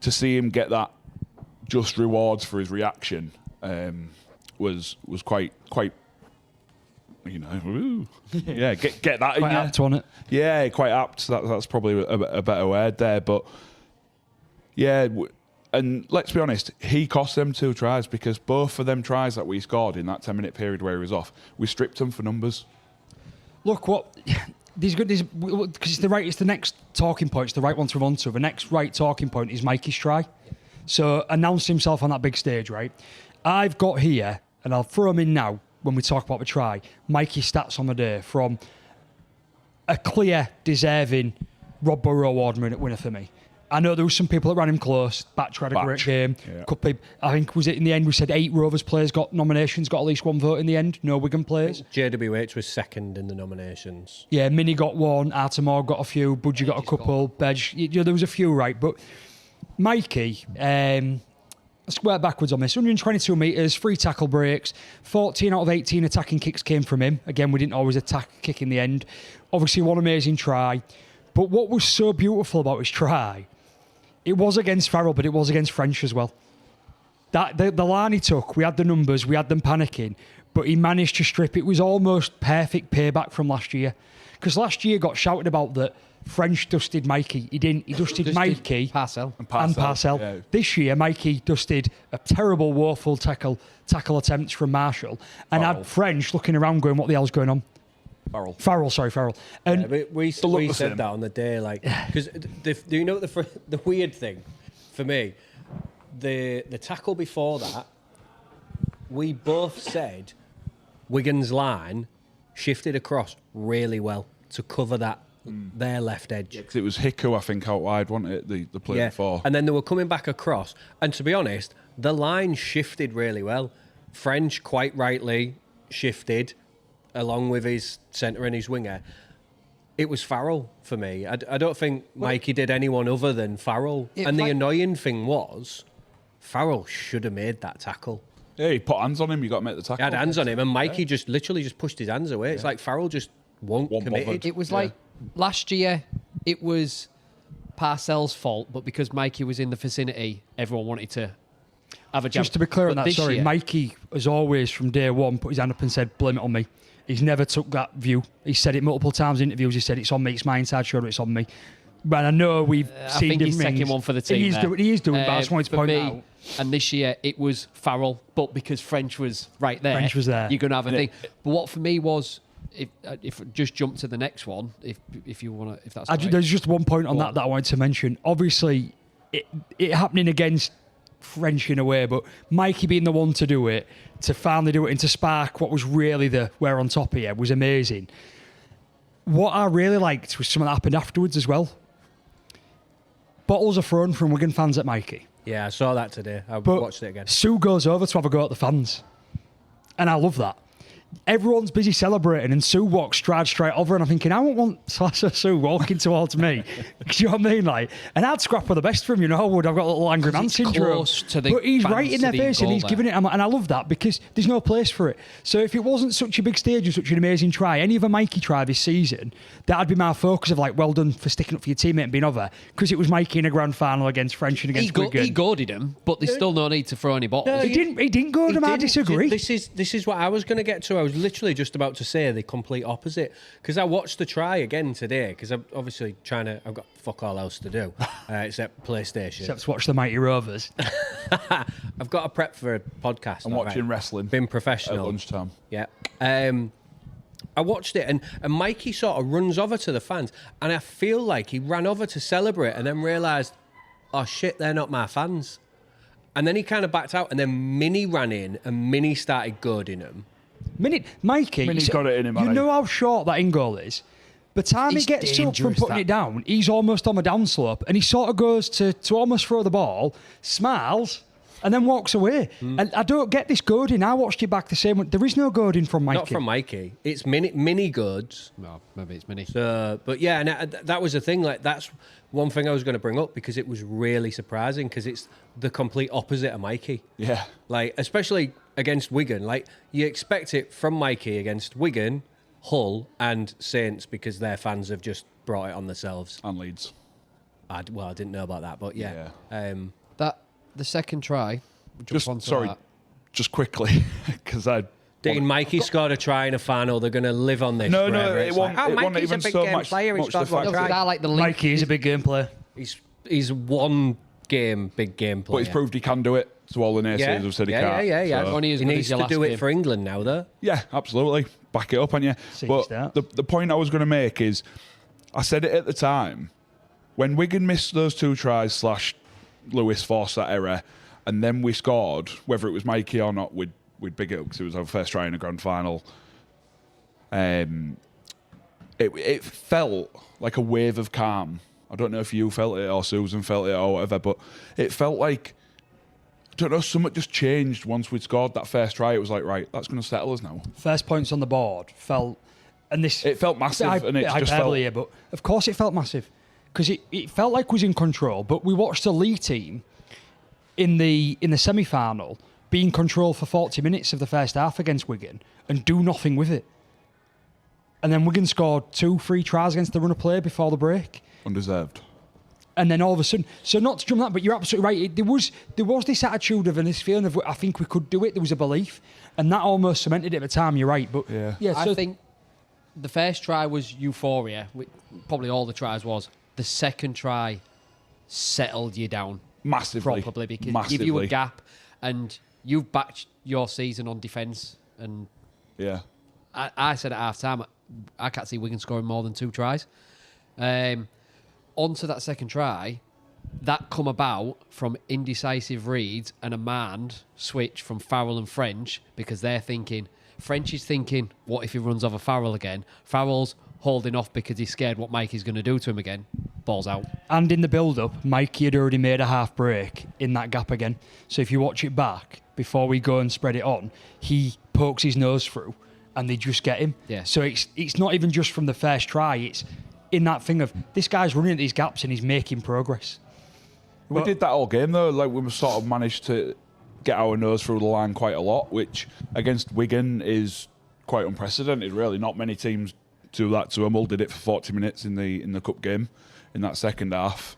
Speaker 1: to see him get that just rewards for his reaction was quite. You know, ooh. Yeah, get that in
Speaker 3: Quite
Speaker 1: you.
Speaker 3: apt on it.
Speaker 1: Yeah, quite apt. That's probably a better word there. But yeah, and let's be honest, he cost them 2 tries, because both of them tries that we scored in that 10-minute period where he was off, we stripped him for numbers.
Speaker 3: Look, what these good because it's the next talking point. It's the right one to run to. The next right talking point is Mikey's try. So announced himself on that big stage, right? I've got here, and I'll throw him in now when we talk about the try, Mikey's stats on the day, from a clear, deserving Rob Burrow Award winner for me. I know there was some people that ran him close. Batch had a great game.
Speaker 1: Yeah.
Speaker 3: Couple people, I think, was it in the end we said 8 Rovers players got nominations, got at least 1 vote in the end. No Wigan players.
Speaker 2: JWH was second in the nominations.
Speaker 3: Yeah, Minnie got 1, Artemore got a few, Budgie got a couple, Bedge, there was a few, right? But Mikey, let's work backwards on this. 122 metres, 3 tackle breaks, 14 out of 18 attacking kicks came from him. Again, we didn't always attack kick in the end. Obviously, one amazing try. But what was so beautiful about his try, it was against Farrell, but it was against French as well. That the line he took, we had the numbers, we had them panicking, but he managed to strip. It was almost perfect payback from last year. Because last year got shouted about that French dusted Mikey. He didn't. He dusted Mikey
Speaker 4: Parcell.
Speaker 3: and Parcell.
Speaker 1: Yeah.
Speaker 3: This year, Mikey dusted a terrible, woeful tackle attempts from Marshall, and had French looking around going, what the hell's going on? Farrell. And
Speaker 2: Yeah, but we said that on the day, like, because do you know what the weird thing for me? The tackle before that, we both said Wigan's line shifted across really well to cover that their left edge.
Speaker 1: Because it was Hicko, I think, out wide, wasn't it? The play before.
Speaker 2: And then they were coming back across. And to be honest, the line shifted really well. French, quite rightly, shifted along with his centre and his winger. It was Farrell for me. I don't think Mikey did anyone other than Farrell. And the annoying thing was, Farrell should have made that tackle.
Speaker 1: Yeah, he put hands on him, you got to make the tackle.
Speaker 2: He had hands on him, and Mikey just literally just pushed his hands away. It's like Farrell just won't commit.
Speaker 1: bothered.
Speaker 4: It was like last year, it was Parcell's fault, but because Mikey was in the vicinity, everyone wanted to have a jump.
Speaker 3: just to be clear on
Speaker 4: But
Speaker 3: that,
Speaker 4: this
Speaker 3: sorry,
Speaker 4: year-
Speaker 3: Mikey, as always, from day one, put his hand up and said, blame it on me. He's never took that view. He said it multiple times in interviews. He said, it's on me, it's my inside shoulder, it's on me. But I know we've
Speaker 4: I
Speaker 3: seen
Speaker 4: think he's
Speaker 3: different
Speaker 4: taking
Speaker 3: things.
Speaker 4: one for the team.
Speaker 3: He is doing, but I just wanted to
Speaker 4: for
Speaker 3: point
Speaker 4: me,
Speaker 3: out.
Speaker 4: And this year it was Farrell, but because French was right there,
Speaker 3: French was there.
Speaker 4: you're going to have a thing. But what for me was, if just jump to the next one, if you want to, if that's all right.
Speaker 3: There's just one point on
Speaker 4: Go
Speaker 3: that
Speaker 4: on.
Speaker 3: that I wanted to mention. Obviously, it happening against French in a way, but Mikey being the one to do it, to finally do it and to spark what was really the we're on top here was amazing. What I really liked was something that happened afterwards as well. Bottles are thrown from Wigan fans at Mikey.
Speaker 2: Yeah, I saw that today. I
Speaker 3: But
Speaker 2: watched it again.
Speaker 3: Sue goes over to have a go at the fans. And I love that. Everyone's busy celebrating, and Sue walks straight over, and I'm thinking, I won't want Sue walking towards me. Do you know what I mean? Like, and I'd scrap for the best for him, I would. I've got a little angry man syndrome.
Speaker 4: close to the
Speaker 3: But he's
Speaker 4: fans
Speaker 3: right in
Speaker 4: to
Speaker 3: their
Speaker 4: the
Speaker 3: face, and
Speaker 4: goal
Speaker 3: he's
Speaker 4: there.
Speaker 3: giving it, and I love that because there's no place for it. So if it wasn't such a big stage and such an amazing try, any other Mikey try this season, that'd be my focus of like, well done for sticking up for your teammate and being over, because it was Mikey in a grand final against French and against Wigan.
Speaker 4: He goaded him, but there's still no need to throw any bottles.
Speaker 3: He didn't go to him. I disagree.
Speaker 2: This is what I was going to get to. I was literally just about to say the complete opposite, because I watched the try again today, because I'm obviously I've got fuck all else to do except PlayStation.
Speaker 3: Except to watch the Mighty Rovers.
Speaker 2: I've got to prep for a podcast.
Speaker 1: I'm watching wrestling.
Speaker 2: Been
Speaker 1: At
Speaker 2: professional.
Speaker 1: lunchtime.
Speaker 2: Yeah. I watched it, and Mikey sort of runs over to the fans, and I feel like he ran over to celebrate and then realised, oh shit, they're not my fans. And then he kind of backed out, and then Minnie ran in, and Minnie started goading him.
Speaker 3: Mikey,
Speaker 1: Minnie's got it in him,
Speaker 3: you
Speaker 1: hasn't he?
Speaker 3: know how short that in goal is? By the time
Speaker 4: It's
Speaker 3: he gets up from
Speaker 4: dangerous,
Speaker 3: putting
Speaker 4: that.
Speaker 3: it down, he's almost on the downslope, and he sort of goes to almost throw the ball, smiles, and then walks away. And I don't get this goading. I watched it back the same way. There is no goading from Mikey.
Speaker 2: Not from Mikey. It's Minnie goods.
Speaker 4: Well, maybe it's Minnie.
Speaker 2: But yeah, and that was the thing. Like, that's one thing I was going to bring up, because it was really surprising, because it's the complete opposite of Mikey.
Speaker 1: Yeah.
Speaker 2: Like, especially against Wigan. Like, you expect it from Mikey against Wigan, Hull, and Saints, because their fans have just brought it on themselves.
Speaker 1: And Leeds.
Speaker 2: I didn't know about that, but yeah.
Speaker 4: The second try.
Speaker 1: Just quickly, because
Speaker 2: Dean, Mikey scored a try in a final. They're going to live on this.
Speaker 1: No,
Speaker 2: forever.
Speaker 1: it
Speaker 2: It's
Speaker 1: wasn't.
Speaker 2: like,
Speaker 1: It wasn't
Speaker 2: Mikey's
Speaker 1: even
Speaker 2: a big
Speaker 1: so
Speaker 2: game
Speaker 1: much.
Speaker 2: player. He's
Speaker 1: much the
Speaker 2: got one
Speaker 1: fact-
Speaker 2: try.
Speaker 4: I like the link.
Speaker 3: Mikey is a big game player.
Speaker 2: He's one big game player.
Speaker 1: But he's proved he can do it. To all the naysayers have said he can't.
Speaker 2: Yeah.
Speaker 1: So-
Speaker 4: Only as
Speaker 2: He
Speaker 4: good
Speaker 2: needs
Speaker 4: as your
Speaker 2: to
Speaker 4: last
Speaker 2: do it
Speaker 4: game.
Speaker 2: for England now, though.
Speaker 1: Yeah, absolutely. Back it up on you.
Speaker 3: See
Speaker 1: But
Speaker 3: stats.
Speaker 1: the point I was going to make is, I said it at the time, when Wigan missed those 2 tries / Lewis forced that error, and then we scored, whether it was Mikey or not, we'd big it up because it was our first try in a grand final. It felt like a wave of calm. I don't know if you felt it or Susan felt it or whatever, but it felt like, I don't know, something just changed once we'd scored that first try. It was like, right, that's going to settle us now.
Speaker 3: First points on the board felt, and this
Speaker 1: It felt massive, and it just felt...
Speaker 3: here, but of course it felt massive, because it felt like we was in control. But we watched the Lee team in the semi-final be in control for 40 minutes of the first half against Wigan and do nothing with it. And then Wigan scored 2-3 tries against the run of play before the break.
Speaker 1: Undeserved.
Speaker 3: And then all of a sudden, so not to jump that, but you're absolutely right. There was this attitude of, and this feeling of, I think we could do it. There was a belief, and that almost cemented it at the time. You're right, but yeah.
Speaker 4: I think the first try was euphoria. Probably all the tries was. The second try settled you down
Speaker 1: Massively.
Speaker 4: properly, because
Speaker 1: Massively.
Speaker 4: give you a gap, and you've backed your season on defence. And
Speaker 1: Yeah.
Speaker 4: I said at half time, I can't see Wigan scoring more than 2 tries. Onto that second try, that come about from indecisive reads and a manned switch from Farrell and French, because French is thinking, what if he runs over Farrell again? Farrell's holding off because he's scared what Mikey's going to do to him again. Ball's out.
Speaker 3: And in the build-up, Mikey had already made a half break in that gap again. So if you watch it back, before we go and spread it on, he pokes his nose through and they just get him.
Speaker 4: Yeah.
Speaker 3: So it's not even just from the first try, it's in that thing of, this guy's running at these gaps and he's making progress.
Speaker 1: We did that all game, though. Like, we sort of managed to get our nose through the line quite a lot, which against Wigan is quite unprecedented, really. Not many teams do that to them. Hull did it for 40 minutes in the cup game in that second half.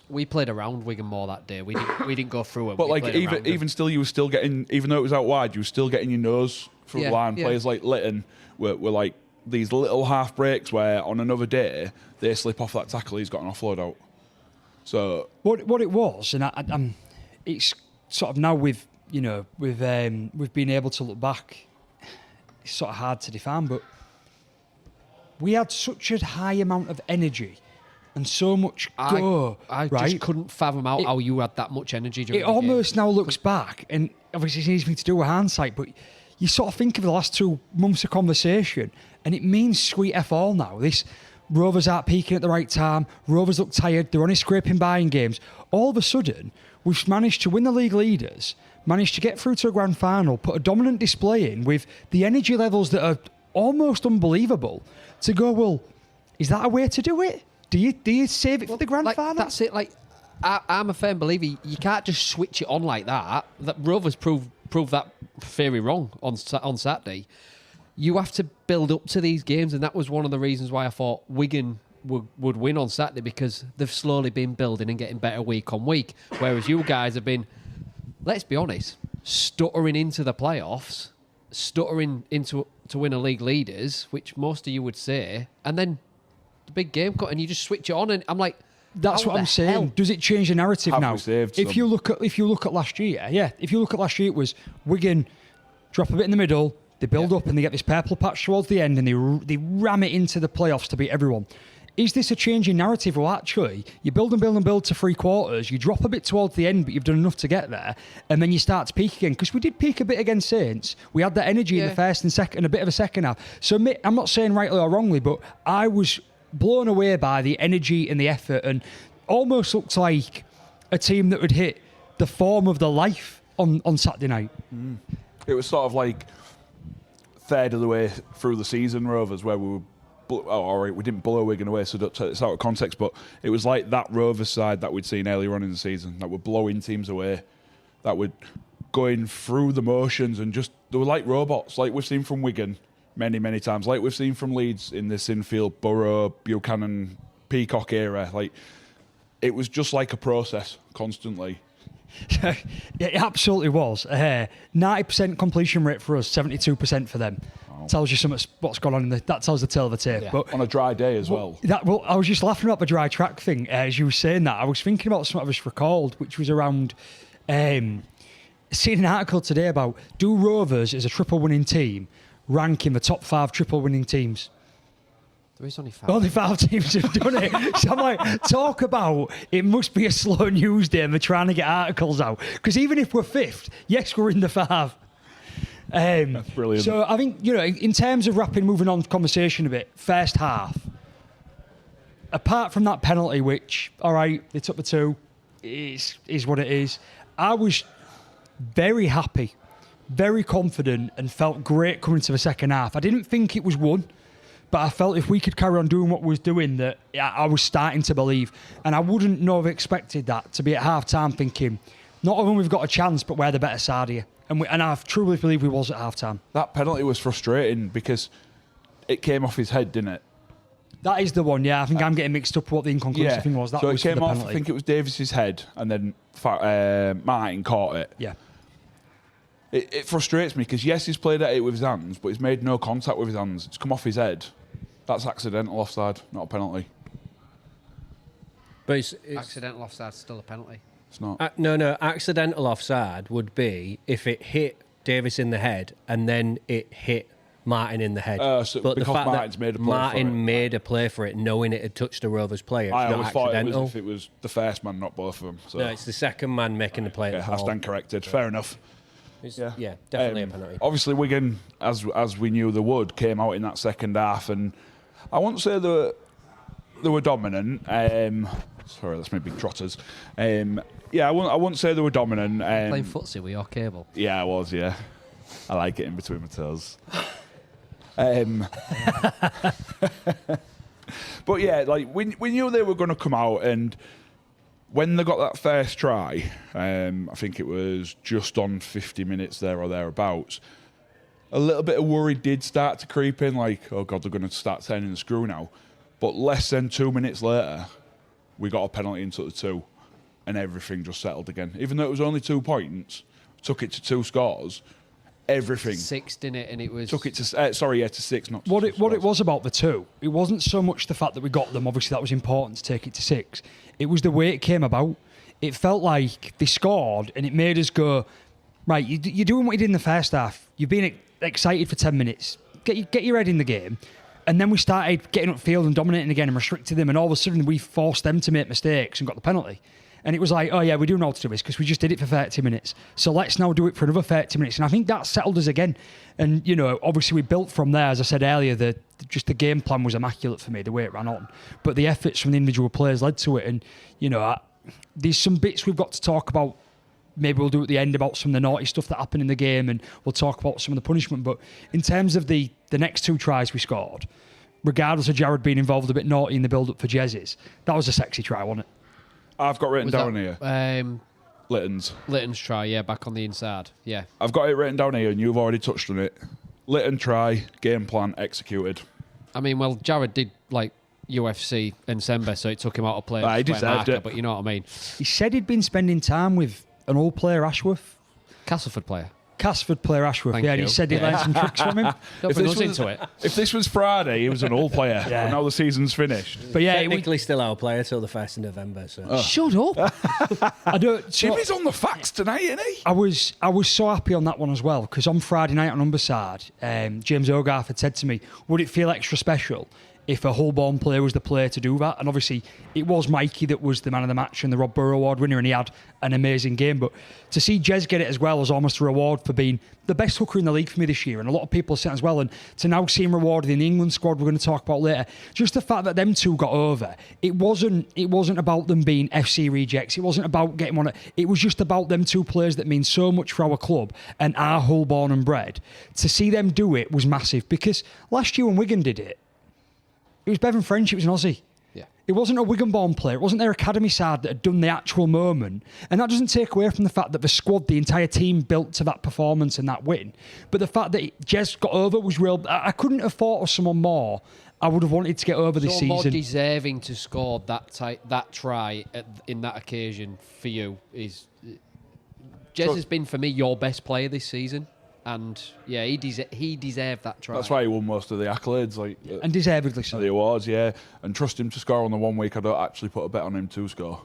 Speaker 4: We played around Wigan more that day. We didn't go through it.
Speaker 1: But
Speaker 4: we
Speaker 1: like,
Speaker 4: played around them.
Speaker 1: even still, you were still getting, even though it was out wide, you were still getting your nose through the line.
Speaker 4: Yeah.
Speaker 1: Players like Litton were like these little half breaks where on another day they slip off that tackle, he's got an offload out. So
Speaker 3: What it was, and I'm it's sort of now with been able to look back, it's sort of hard to define, but we had such a high amount of energy and so much go.
Speaker 4: I
Speaker 3: right?
Speaker 4: just couldn't fathom out how you had that much energy during
Speaker 3: It
Speaker 4: the game.
Speaker 3: almost now looks back, and obviously it's easy to do with hindsight, but you sort of think of the last 2 months of conversation, and it means sweet F all now. Rovers aren't peaking at the right time. Rovers look tired. They're only scraping by in games. All of a sudden, we've managed to win the league leaders, managed to get through to a grand final, put a dominant display in with the energy levels that are almost unbelievable. To go, well, is that a way to do it? Do you save it for the grand final?
Speaker 4: That's it. Like, I'm a firm believer. You can't just switch it on like that. That Rovers proved that theory wrong on Saturday. You have to build up to these games, and that was one of the reasons why I thought Wigan would win on Saturday, because they've slowly been building and getting better week on week. Whereas you guys have been, let's be honest, stuttering into the playoffs, stuttering into to win a league leaders, which most of you would say, and then the big game cut, and you just switch it on, and I'm like,
Speaker 3: that's what I'm saying.
Speaker 4: Hell?
Speaker 3: Does it change the narrative
Speaker 1: Have
Speaker 3: now?
Speaker 1: we saved
Speaker 3: If
Speaker 1: some?
Speaker 3: you look at last year, it was Wigan drop a bit in the middle, they build up and they get this purple patch towards the end, and they ram it into the playoffs to beat everyone. Is this a change in narrative? Well, actually, you build and build and build to three quarters, you drop a bit towards the end, but you've done enough to get there, and then you start to peak again. Because we did peak a bit against Saints. We had that energy in the first and second, and a bit of a second half. So I'm not saying rightly or wrongly, but I was blown away by the energy and the effort, and almost looked like a team that would hit the form of the life on Saturday night.
Speaker 1: It was sort of like third of the way through the season, Rovers, where we were. All right, we didn't blow Wigan away, so it's out of context, but it was like that Rovers side that we'd seen earlier on in the season, that were blowing teams away, that were going through the motions, and just, they were like robots, like we've seen from Wigan many, many times, like we've seen from Leeds in this infield, Borough, Buchanan, Peacock era. Like, it was just like a process constantly.
Speaker 3: It absolutely was. 90% completion rate for us, 72% for them. Tells you something what's gone on that tells the tale of the tape.
Speaker 4: Yeah.
Speaker 3: But
Speaker 1: On a dry day as well.
Speaker 3: I was just laughing about the dry track thing as you were saying that. I was thinking about something I just recalled, which was around seeing an article today about, do Rovers as a triple winning team rank in the top 5 triple winning teams?
Speaker 4: there is only 5.
Speaker 3: Only 5 teams have done it. So I'm like, talk about, it must be a slow news day and they're trying to get articles out. Because even if we're 5th, yes, we're in the 5.
Speaker 1: That's brilliant.
Speaker 3: So I think, in terms of moving on the conversation a bit, first half, apart from that penalty, which, all right, they took the 2, is what it is. I was very happy, very confident, and felt great coming to the second half. I didn't think it was won, but I felt if we could carry on doing what we was doing, that I was starting to believe. And I wouldn't have expected that, to be at half-time thinking, not only we've got a chance, but we're the better side here. And I truly believe we was at half-time.
Speaker 1: That penalty was frustrating because it came off his head, didn't it?
Speaker 3: That is the one, yeah. I think I'm getting mixed up with what the inconclusive thing was. That
Speaker 1: so
Speaker 3: was
Speaker 1: it came
Speaker 3: the
Speaker 1: off,
Speaker 3: penalty.
Speaker 1: I think it was Davis's head, and then Martin caught it.
Speaker 3: Yeah.
Speaker 1: It frustrates me because, yes, he's played at it with his hands, but he's made no contact with his hands. It's come off his head. That's accidental offside, not a penalty.
Speaker 2: But it's
Speaker 4: Accidental offside, still a penalty.
Speaker 1: It's not.
Speaker 2: no. Accidental offside would be if it hit Davis in the head and then it hit Martin in the head.
Speaker 1: So
Speaker 2: but the
Speaker 1: because
Speaker 2: fact
Speaker 1: Martin's
Speaker 2: that
Speaker 1: made a play
Speaker 2: Martin
Speaker 1: for it.
Speaker 2: made a play for it, knowing it had touched a Rovers player, it's
Speaker 1: I
Speaker 2: not
Speaker 1: always thought it
Speaker 2: accidental.
Speaker 1: was if it was the first man, not both of them. So
Speaker 2: No, it's the second man making the play.
Speaker 1: yeah, I stand corrected. Fair enough.
Speaker 2: Yeah, definitely a penalty.
Speaker 1: Obviously, Wigan, as we knew they would, came out in that second half, and I won't say they were dominant. Sorry, that's my big trotters. Yeah, I wouldn't say they were dominant.
Speaker 4: Playing footsie with your cable.
Speaker 1: Yeah, I was. Yeah, I like it in between my toes. But yeah, like we knew they were going to come out, and when they got that first try, I think it was just on 50 minutes there or thereabouts, a little bit of worry did start to creep in, like, oh God, they're going to start turning the screw now. But less than 2 minutes later, we got a penalty and took the 2, and everything just settled again. Even though it was only 2 points, took it to 2 scores, everything.
Speaker 4: 6, didn't it? And it was...
Speaker 1: Took it to, to 6, not to
Speaker 3: What
Speaker 1: 2
Speaker 3: it
Speaker 1: scores.
Speaker 3: was about the 2, it wasn't so much the fact that we got them, obviously that was important to take it to 6. It was the way it came about. It felt like they scored and it made us go, right, you're doing what you did in the first half. You've been excited for 10 minutes. Get your head in the game. And then we started getting upfield and dominating again and restricted them, and all of a sudden we forced them to make mistakes and got the penalty. And it was like, oh yeah, we do know how to do this because we just did it for 30 minutes. So let's now do it for another 30 minutes. And I think that settled us again. And, you know, obviously we built from there. As I said earlier, just the game plan was immaculate for me, the way it ran on. But the efforts from the individual players led to it. And, you know, there's some bits we've got to talk about. Maybe we'll do at the end about some of the naughty stuff that happened in the game, and we'll talk about some of the punishment. But in terms of the next 2 tries we scored, regardless of Jared being involved a bit naughty in the build-up for Jez's, that was a sexy try, wasn't it?
Speaker 1: I've got written
Speaker 4: Was
Speaker 1: down
Speaker 4: that,
Speaker 1: here.
Speaker 4: Litton's try, yeah, back on the inside. Yeah.
Speaker 1: I've got it written down here, and you've already touched on it. Lytton try, game plan executed.
Speaker 4: I mean, well, Jared did like UFC and Semba, so it took him out of play.
Speaker 1: He deserved it.
Speaker 4: But you know what I mean.
Speaker 3: He said he'd been spending time with an old player, Ashworth.
Speaker 4: Castleford player.
Speaker 3: Castleford player Ashworth,
Speaker 4: Thank
Speaker 3: and
Speaker 4: you.
Speaker 3: he said he learned some tricks from him.
Speaker 4: Don't bring us into it.
Speaker 1: If this was Friday, he was an old player.
Speaker 3: Yeah.
Speaker 1: But now the season's finished.
Speaker 3: But yeah,
Speaker 2: Technically still our player till the 1st of November. So.
Speaker 4: Shut up.
Speaker 3: I don't. So,
Speaker 1: Jimmy's on the facts tonight, isn't he?
Speaker 3: I was so happy on that one as well because on Friday night on Umberside, James Hogarth had said to me, would it feel extra special if a Holborn player was the player to do that? And obviously it was Mikey that was the man of the match and the Rob Burrow Award winner, and he had an amazing game. But to see Jez get it as well was almost a reward for being the best hooker in the league for me this year, and a lot of people said as well. And to now see him rewarded in the England squad, we're going to talk about later, just the fact that them two got over, it wasn't about them being FC rejects, it wasn't about getting on it was just about them two players that mean so much for our club and are Holborn and bred. To see them do it was massive, because last year when Wigan did it was Bevan French, it was an Aussie.
Speaker 4: Yeah.
Speaker 3: It wasn't a Wigan-born player. It wasn't their academy side that had done the actual moment. And that doesn't take away from the fact that the squad, the entire team, built to that performance and that win. But the fact that Jez got over was real. I couldn't have thought of someone more I would have wanted to get over this season.
Speaker 4: More deserving to score that try in that occasion for you is... Jez has been, for me, your best player this season. And yeah, he deserved that try.
Speaker 1: That's why he won most of the accolades,
Speaker 3: and deservedly so.
Speaker 1: The awards, yeah. And trust him to score on the 1 week. I don't actually put a bet on him to score.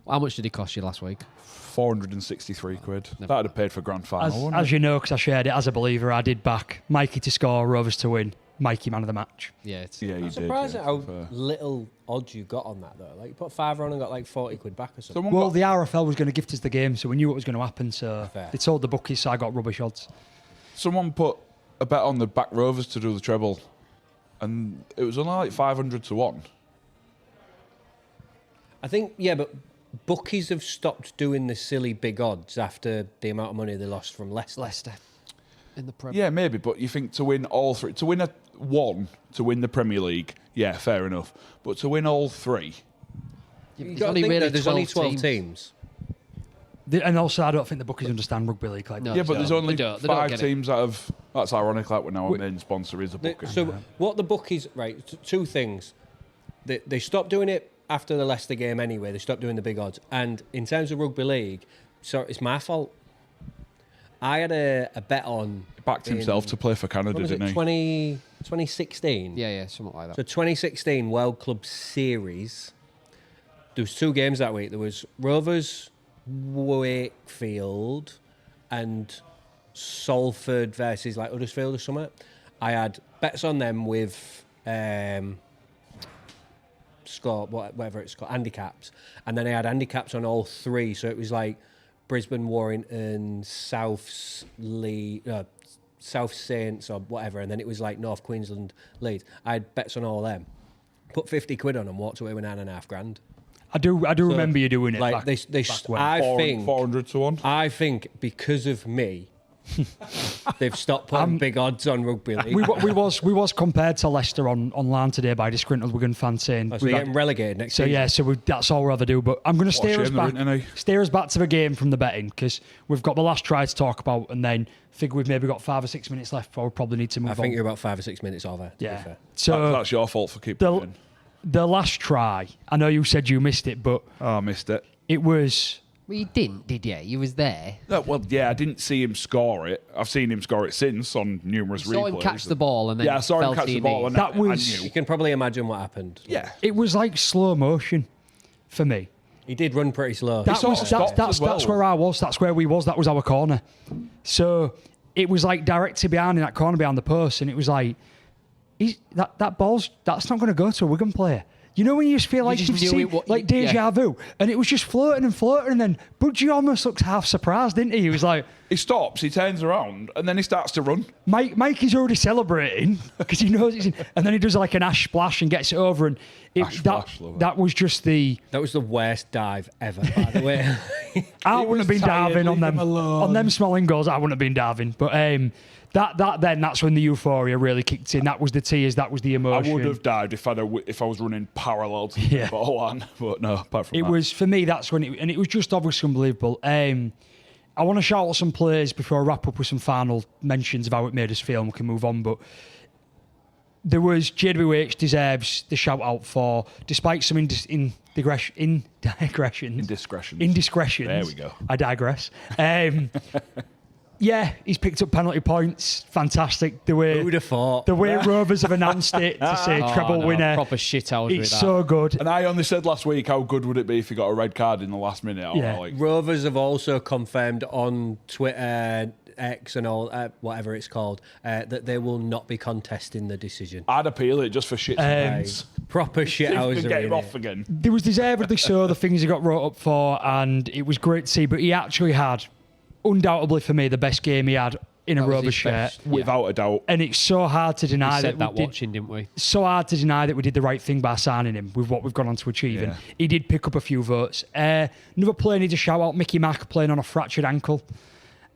Speaker 4: How much did he cost you last week?
Speaker 1: 463 quid. That'd have paid for grand final.
Speaker 3: As you know, because I shared it as a believer, I did back Mikey to score, Rovers to win, Mikey man of the match.
Speaker 4: Yeah,
Speaker 1: you
Speaker 2: I'm
Speaker 1: did.
Speaker 2: surprised at how little odds you got on that though. Like you put $5 on and got like 40 quid back or something.
Speaker 3: Well, the RFL was going to gift us the game, so we knew what was going to happen. So they told the bookies, so I got rubbish odds.
Speaker 1: Someone put a bet on the back Rovers to do the treble, and it was only like 500 to 1.
Speaker 2: I think, yeah, but bookies have stopped doing the silly big odds after the amount of money they lost from Leicester.
Speaker 4: In the Prem.
Speaker 1: Yeah, maybe, but you think to win all three, to win to win the Premier League, yeah, fair enough. But to win all three,
Speaker 2: you got to think that there's only 12 teams.
Speaker 3: And also, I don't think the bookies understand rugby league like that.
Speaker 1: Yeah, but there's only
Speaker 4: They don't
Speaker 1: 5 teams that have. That's ironic. Like, now our main sponsor is a bookie.
Speaker 2: So what the bookies, right? Two things. They stopped doing it after the Leicester game anyway. They stopped doing the big odds. And in terms of rugby league, so it's my fault. I had a bet on...
Speaker 1: He backed himself to play for Canada, didn't he?
Speaker 2: 2016?
Speaker 4: Yeah, something like that.
Speaker 2: So 2016 World Club Series, there was 2 games that week. There was Rovers, Wakefield, and Salford versus like Huddersfield or something. I had bets on them with score, whatever it's called, handicaps. And then I had handicaps on all 3. So it was like Brisbane, Warrington, South Saints or whatever, and then it was like North Queensland, Leeds. I had bets on all them. Put 50 quid on and walked away with $9,500.
Speaker 3: I do remember you doing it.
Speaker 2: Like
Speaker 3: back when.
Speaker 2: I think
Speaker 1: 400 to 1.
Speaker 2: I think because of me, they've stopped putting big odds on rugby league.
Speaker 3: we was compared to Leicester online today by a disgruntled Wigan fan saying
Speaker 2: So you're getting relegated next season.
Speaker 3: Yeah, so that's all we'll ever do. But I'm going to steer us back to the game from the betting, because we've got the last try to talk about, and then figure we've maybe got 5 or 6 minutes left before we probably need to move on.
Speaker 2: I think you're about 5 or 6 minutes over.
Speaker 3: Yeah. So
Speaker 1: that's your fault for keeping it in.
Speaker 3: The last try, I know you said you missed it, but
Speaker 1: I missed it.
Speaker 3: It was...
Speaker 4: Well, you didn't, did you? You was there.
Speaker 1: No, well, yeah, I didn't see him score it. I've seen him score it since on numerous replays.
Speaker 4: Saw him catch the ball and then
Speaker 1: I saw him catch the ball, and I knew.
Speaker 2: You can probably imagine what happened.
Speaker 1: Yeah.
Speaker 3: It was like slow motion for me.
Speaker 2: He did run pretty slow.
Speaker 3: That's where I was. That's where we was. That was our corner. So it was like directed behind in that corner behind the post, and it was like, that's not going to go to a Wigan player. You know when you just feel like
Speaker 4: just
Speaker 3: you've
Speaker 4: knew
Speaker 3: seen,
Speaker 4: it, what-
Speaker 3: like deja
Speaker 4: yeah.
Speaker 3: vu, and it was just floating, and then Budgie almost looked half surprised, didn't he? He was like,
Speaker 1: He stops, he turns around, and then he starts to run.
Speaker 3: Mikey's already celebrating because he knows it's in, and then he does like an ash splash and gets it over, and
Speaker 1: Ash splash, love it.
Speaker 3: that was just the.
Speaker 2: That was the worst dive ever, by the way.
Speaker 3: I wouldn't have been
Speaker 1: tired,
Speaker 3: diving on
Speaker 1: leave
Speaker 3: them
Speaker 1: him alone.
Speaker 3: on them smelling goals. I wouldn't have been diving, but that's when the euphoria really kicked in. That was the tears. That was the
Speaker 1: I
Speaker 3: emotion.
Speaker 1: would have dived if I was running parallel to
Speaker 3: Yeah.
Speaker 1: the ball one, but no, apart from
Speaker 3: It
Speaker 1: that.
Speaker 3: was, for me, that's when it was just obviously unbelievable. I want to shout out some players before I wrap up with some final mentions of how it made us feel, and we can move on. But there was JWH deserves the shout out for, despite some indiscretions.
Speaker 1: There we go.
Speaker 3: I digress. Yeah, he's picked up penalty points. Fantastic. The way
Speaker 2: Who'd have thought?
Speaker 3: the way Rovers have announced it to say treble winner.
Speaker 4: Proper shit house with
Speaker 3: It's
Speaker 4: that.
Speaker 3: so good.
Speaker 1: And I only said last week, how good would it be if he got a red card in the last minute?
Speaker 3: Yeah.
Speaker 1: Like,
Speaker 2: Rovers have also confirmed on Twitter, X and all, whatever it's called, that they will not be contesting the decision.
Speaker 1: I'd appeal it just for shit and
Speaker 2: Like, proper shit
Speaker 1: See if we
Speaker 2: house.
Speaker 1: can get him off again.
Speaker 3: There was deservedly so the things he got wrote up for, and it was great to see. But he actually had, undoubtedly for me, the best game he had in a
Speaker 4: That was
Speaker 3: Rovers
Speaker 4: his
Speaker 3: shirt.
Speaker 4: best.
Speaker 1: Without a doubt.
Speaker 3: And it's so hard to
Speaker 4: We
Speaker 3: deny
Speaker 4: said that
Speaker 3: we did,
Speaker 4: watching, didn't we?
Speaker 3: so hard to deny that we did the right thing by signing him with what we've gone on to achieve. And
Speaker 1: Yeah.
Speaker 3: he did pick up a few votes. Another player needs a shout out, Mickey Mack, playing on a fractured ankle.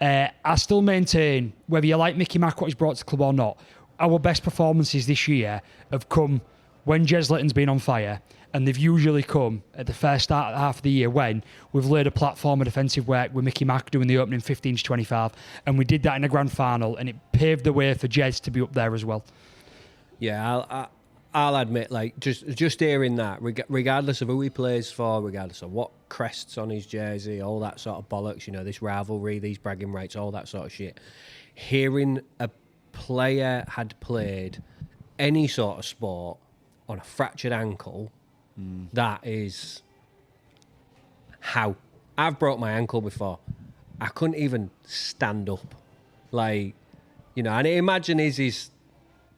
Speaker 3: I still maintain, whether you like Mickey Mack, what he's brought to the club or not, our best performances this year have come when Jez Litton's been on fire, and they've usually come at the first start half of the year when we've laid a platform of defensive work with Mickey Mack doing the opening 15 to 25, and we did that in the grand final, and it paved the way for Jez to be up there as well.
Speaker 2: Yeah, I'll admit, like, just hearing that, regardless of who he plays for, regardless of what crests on his jersey, all that sort of bollocks, you know, this rivalry, these bragging rights, all that sort of shit, hearing a player had played any sort of sport on a fractured ankle, that is how. I've broke my ankle before. I couldn't even stand up. Like, you know, and I imagine he's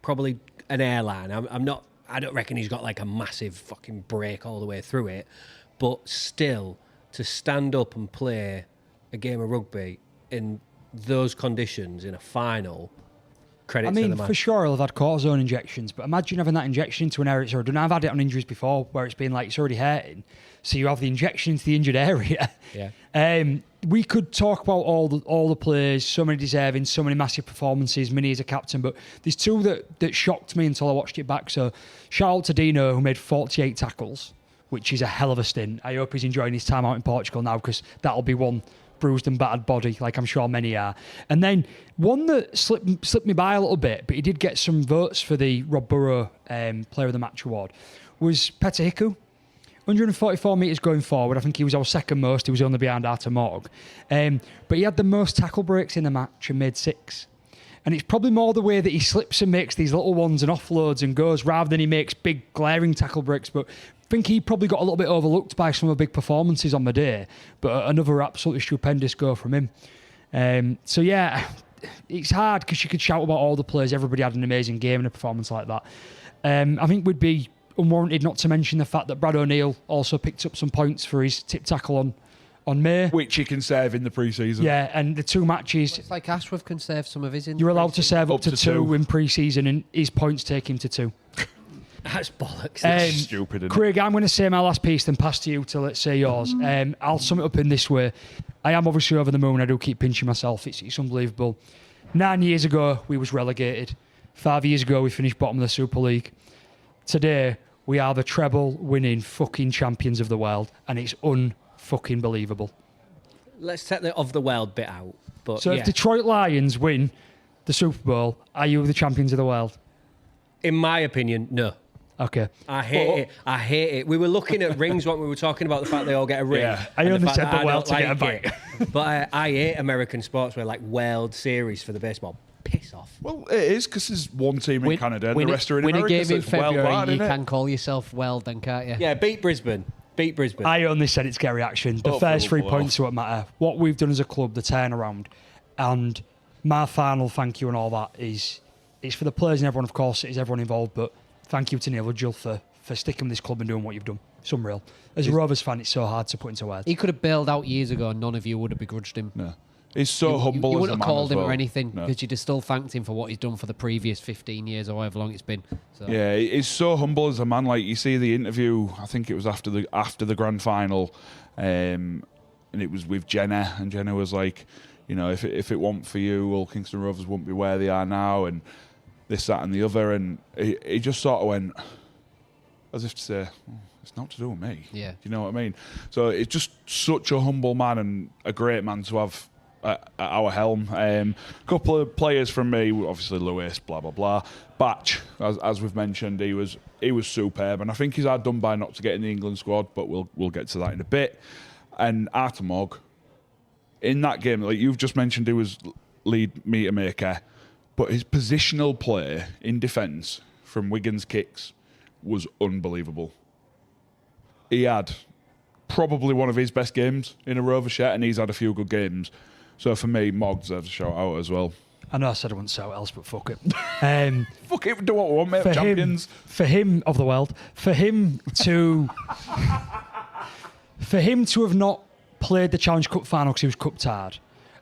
Speaker 2: probably an airline. I don't reckon he's got like a massive fucking break all the way through it, but still to stand up and play a game of rugby in those conditions in a final, credit to the man.
Speaker 3: For sure he'll have had cortisone injections, but imagine having that injection into an area it's already done. I've had it on injuries before where it's been like it's already hurting, so you have the injection into the injured area.
Speaker 2: Yeah.
Speaker 3: We could talk about all the players, so many deserving, so many massive performances, Minnie as a captain, but there's two that shocked me until I watched it back. So shout out to Dino, who made 48 tackles, which is a hell of a stint. I hope he's enjoying his time out in Portugal now, because that'll be one bruised and battered body, like I'm sure many are. And then one that slipped me by a little bit, but he did get some votes for the Rob Burrow Player of the Match award, was Petter Hiku. 144 metres going forward. I think he was our second most. He was only behind Artur Morg. But he had the most tackle breaks in the match and made 6. And it's probably more the way that he slips and makes these little ones and offloads and goes, rather than he makes big glaring tackle breaks. But I think he probably got a little bit overlooked by some of the big performances on the day. But another absolutely stupendous go from him. So yeah, it's hard because you could shout about all the players. Everybody had an amazing game and a performance like that. I think we'd be unwarranted not to mention the fact that Brad O'Neill also picked up some points for his tip tackle on May.
Speaker 1: Which he can serve in the pre-season.
Speaker 3: Yeah, and the 2 matches,
Speaker 4: It's like Ashworth can serve some of his in.
Speaker 3: you're allowed to serve up to 2
Speaker 1: 2.
Speaker 3: in pre-season, and his points take him to 2.
Speaker 2: That's bollocks.
Speaker 1: Stupid, isn't it?
Speaker 3: Craig, I'm going to say my last piece, then pass to you to let's say yours. I'll sum it up in this way. I am obviously over the moon. I do keep pinching myself. It's unbelievable. 9 years ago, we was relegated. 5 years ago, we finished bottom of the Super League. Today, we are the treble-winning fucking champions of the world, and it's unfucking believable.
Speaker 2: Let's take the of the world bit out. But
Speaker 3: So
Speaker 2: yeah,
Speaker 3: if Detroit Lions win the Super Bowl, are you the champions of the world?
Speaker 2: in my opinion, no.
Speaker 3: Okay.
Speaker 2: I hate it. I hate it. We were looking at rings when we were talking about the fact they all get a ring.
Speaker 1: Yeah.
Speaker 3: I
Speaker 2: and the
Speaker 3: only
Speaker 2: fact
Speaker 3: said
Speaker 2: that
Speaker 3: the
Speaker 2: I
Speaker 3: world
Speaker 2: don't
Speaker 3: to get a
Speaker 2: like it. But I hate American sports where like World Series for the baseball. Piss off.
Speaker 1: Well, it is, because there's one team in Canada and the rest are in
Speaker 4: win
Speaker 1: America.
Speaker 4: a game
Speaker 1: so
Speaker 4: in
Speaker 1: it's
Speaker 4: February,
Speaker 1: worldwide,
Speaker 4: you
Speaker 1: isn't it?
Speaker 4: can call yourself World, then, can't you?
Speaker 2: Yeah, beat Brisbane. Beat Brisbane.
Speaker 3: I only said it's get reaction. The
Speaker 1: Oh,
Speaker 3: first 3
Speaker 1: well.
Speaker 3: points are what matter. What we've done as a club, the turnaround, and my final thank you and all that is it's for the players and everyone, of course, it is everyone involved, but thank you to Neil Udgell for for sticking with this club and doing what you've done. It's unreal. As a Rovers fan, it's so hard to put into words.
Speaker 4: He could have bailed out years ago and none of you would have begrudged him.
Speaker 1: No. He's so humble.
Speaker 4: You
Speaker 1: as
Speaker 4: wouldn't
Speaker 1: a
Speaker 4: have
Speaker 1: man
Speaker 4: called
Speaker 1: as
Speaker 4: him
Speaker 1: well.
Speaker 4: or anything
Speaker 1: No.
Speaker 4: because you'd have still thanked him for what he's done for the previous 15 years or however long it's been. So.
Speaker 1: Yeah, he's so humble as a man. Like, you see the interview, I think it was after the grand final, and it was with Jenna, and Jenna was like, you know, if it weren't for you, well, Kingston Rovers wouldn't be where they are now, and this, that, and the other. And he just sort of went as if to say, oh, it's not to do with me.
Speaker 4: Yeah.
Speaker 1: Do you know what I mean? So it's just such a humble man and a great man to have at our helm. A couple of players from me, obviously Lewis, blah blah blah. Batch, as we've mentioned, he was superb, and I think he's hard done by not to get in the England squad, but we'll get to that in a bit. And Artemog, in that game, like you've just mentioned, he was lead meter maker, but his positional play in defence from Wigan's kicks was unbelievable. He had probably one of his best games in a Rover shirt, and he's had a few good games. So for me, Mog deserves a shout out as well.
Speaker 3: I know I said I wouldn't say what else, but fuck it.
Speaker 1: Fuck it, do what we want, mate. Champions.
Speaker 3: For him of the world, for him to have not played the Challenge Cup final because he was cup tired.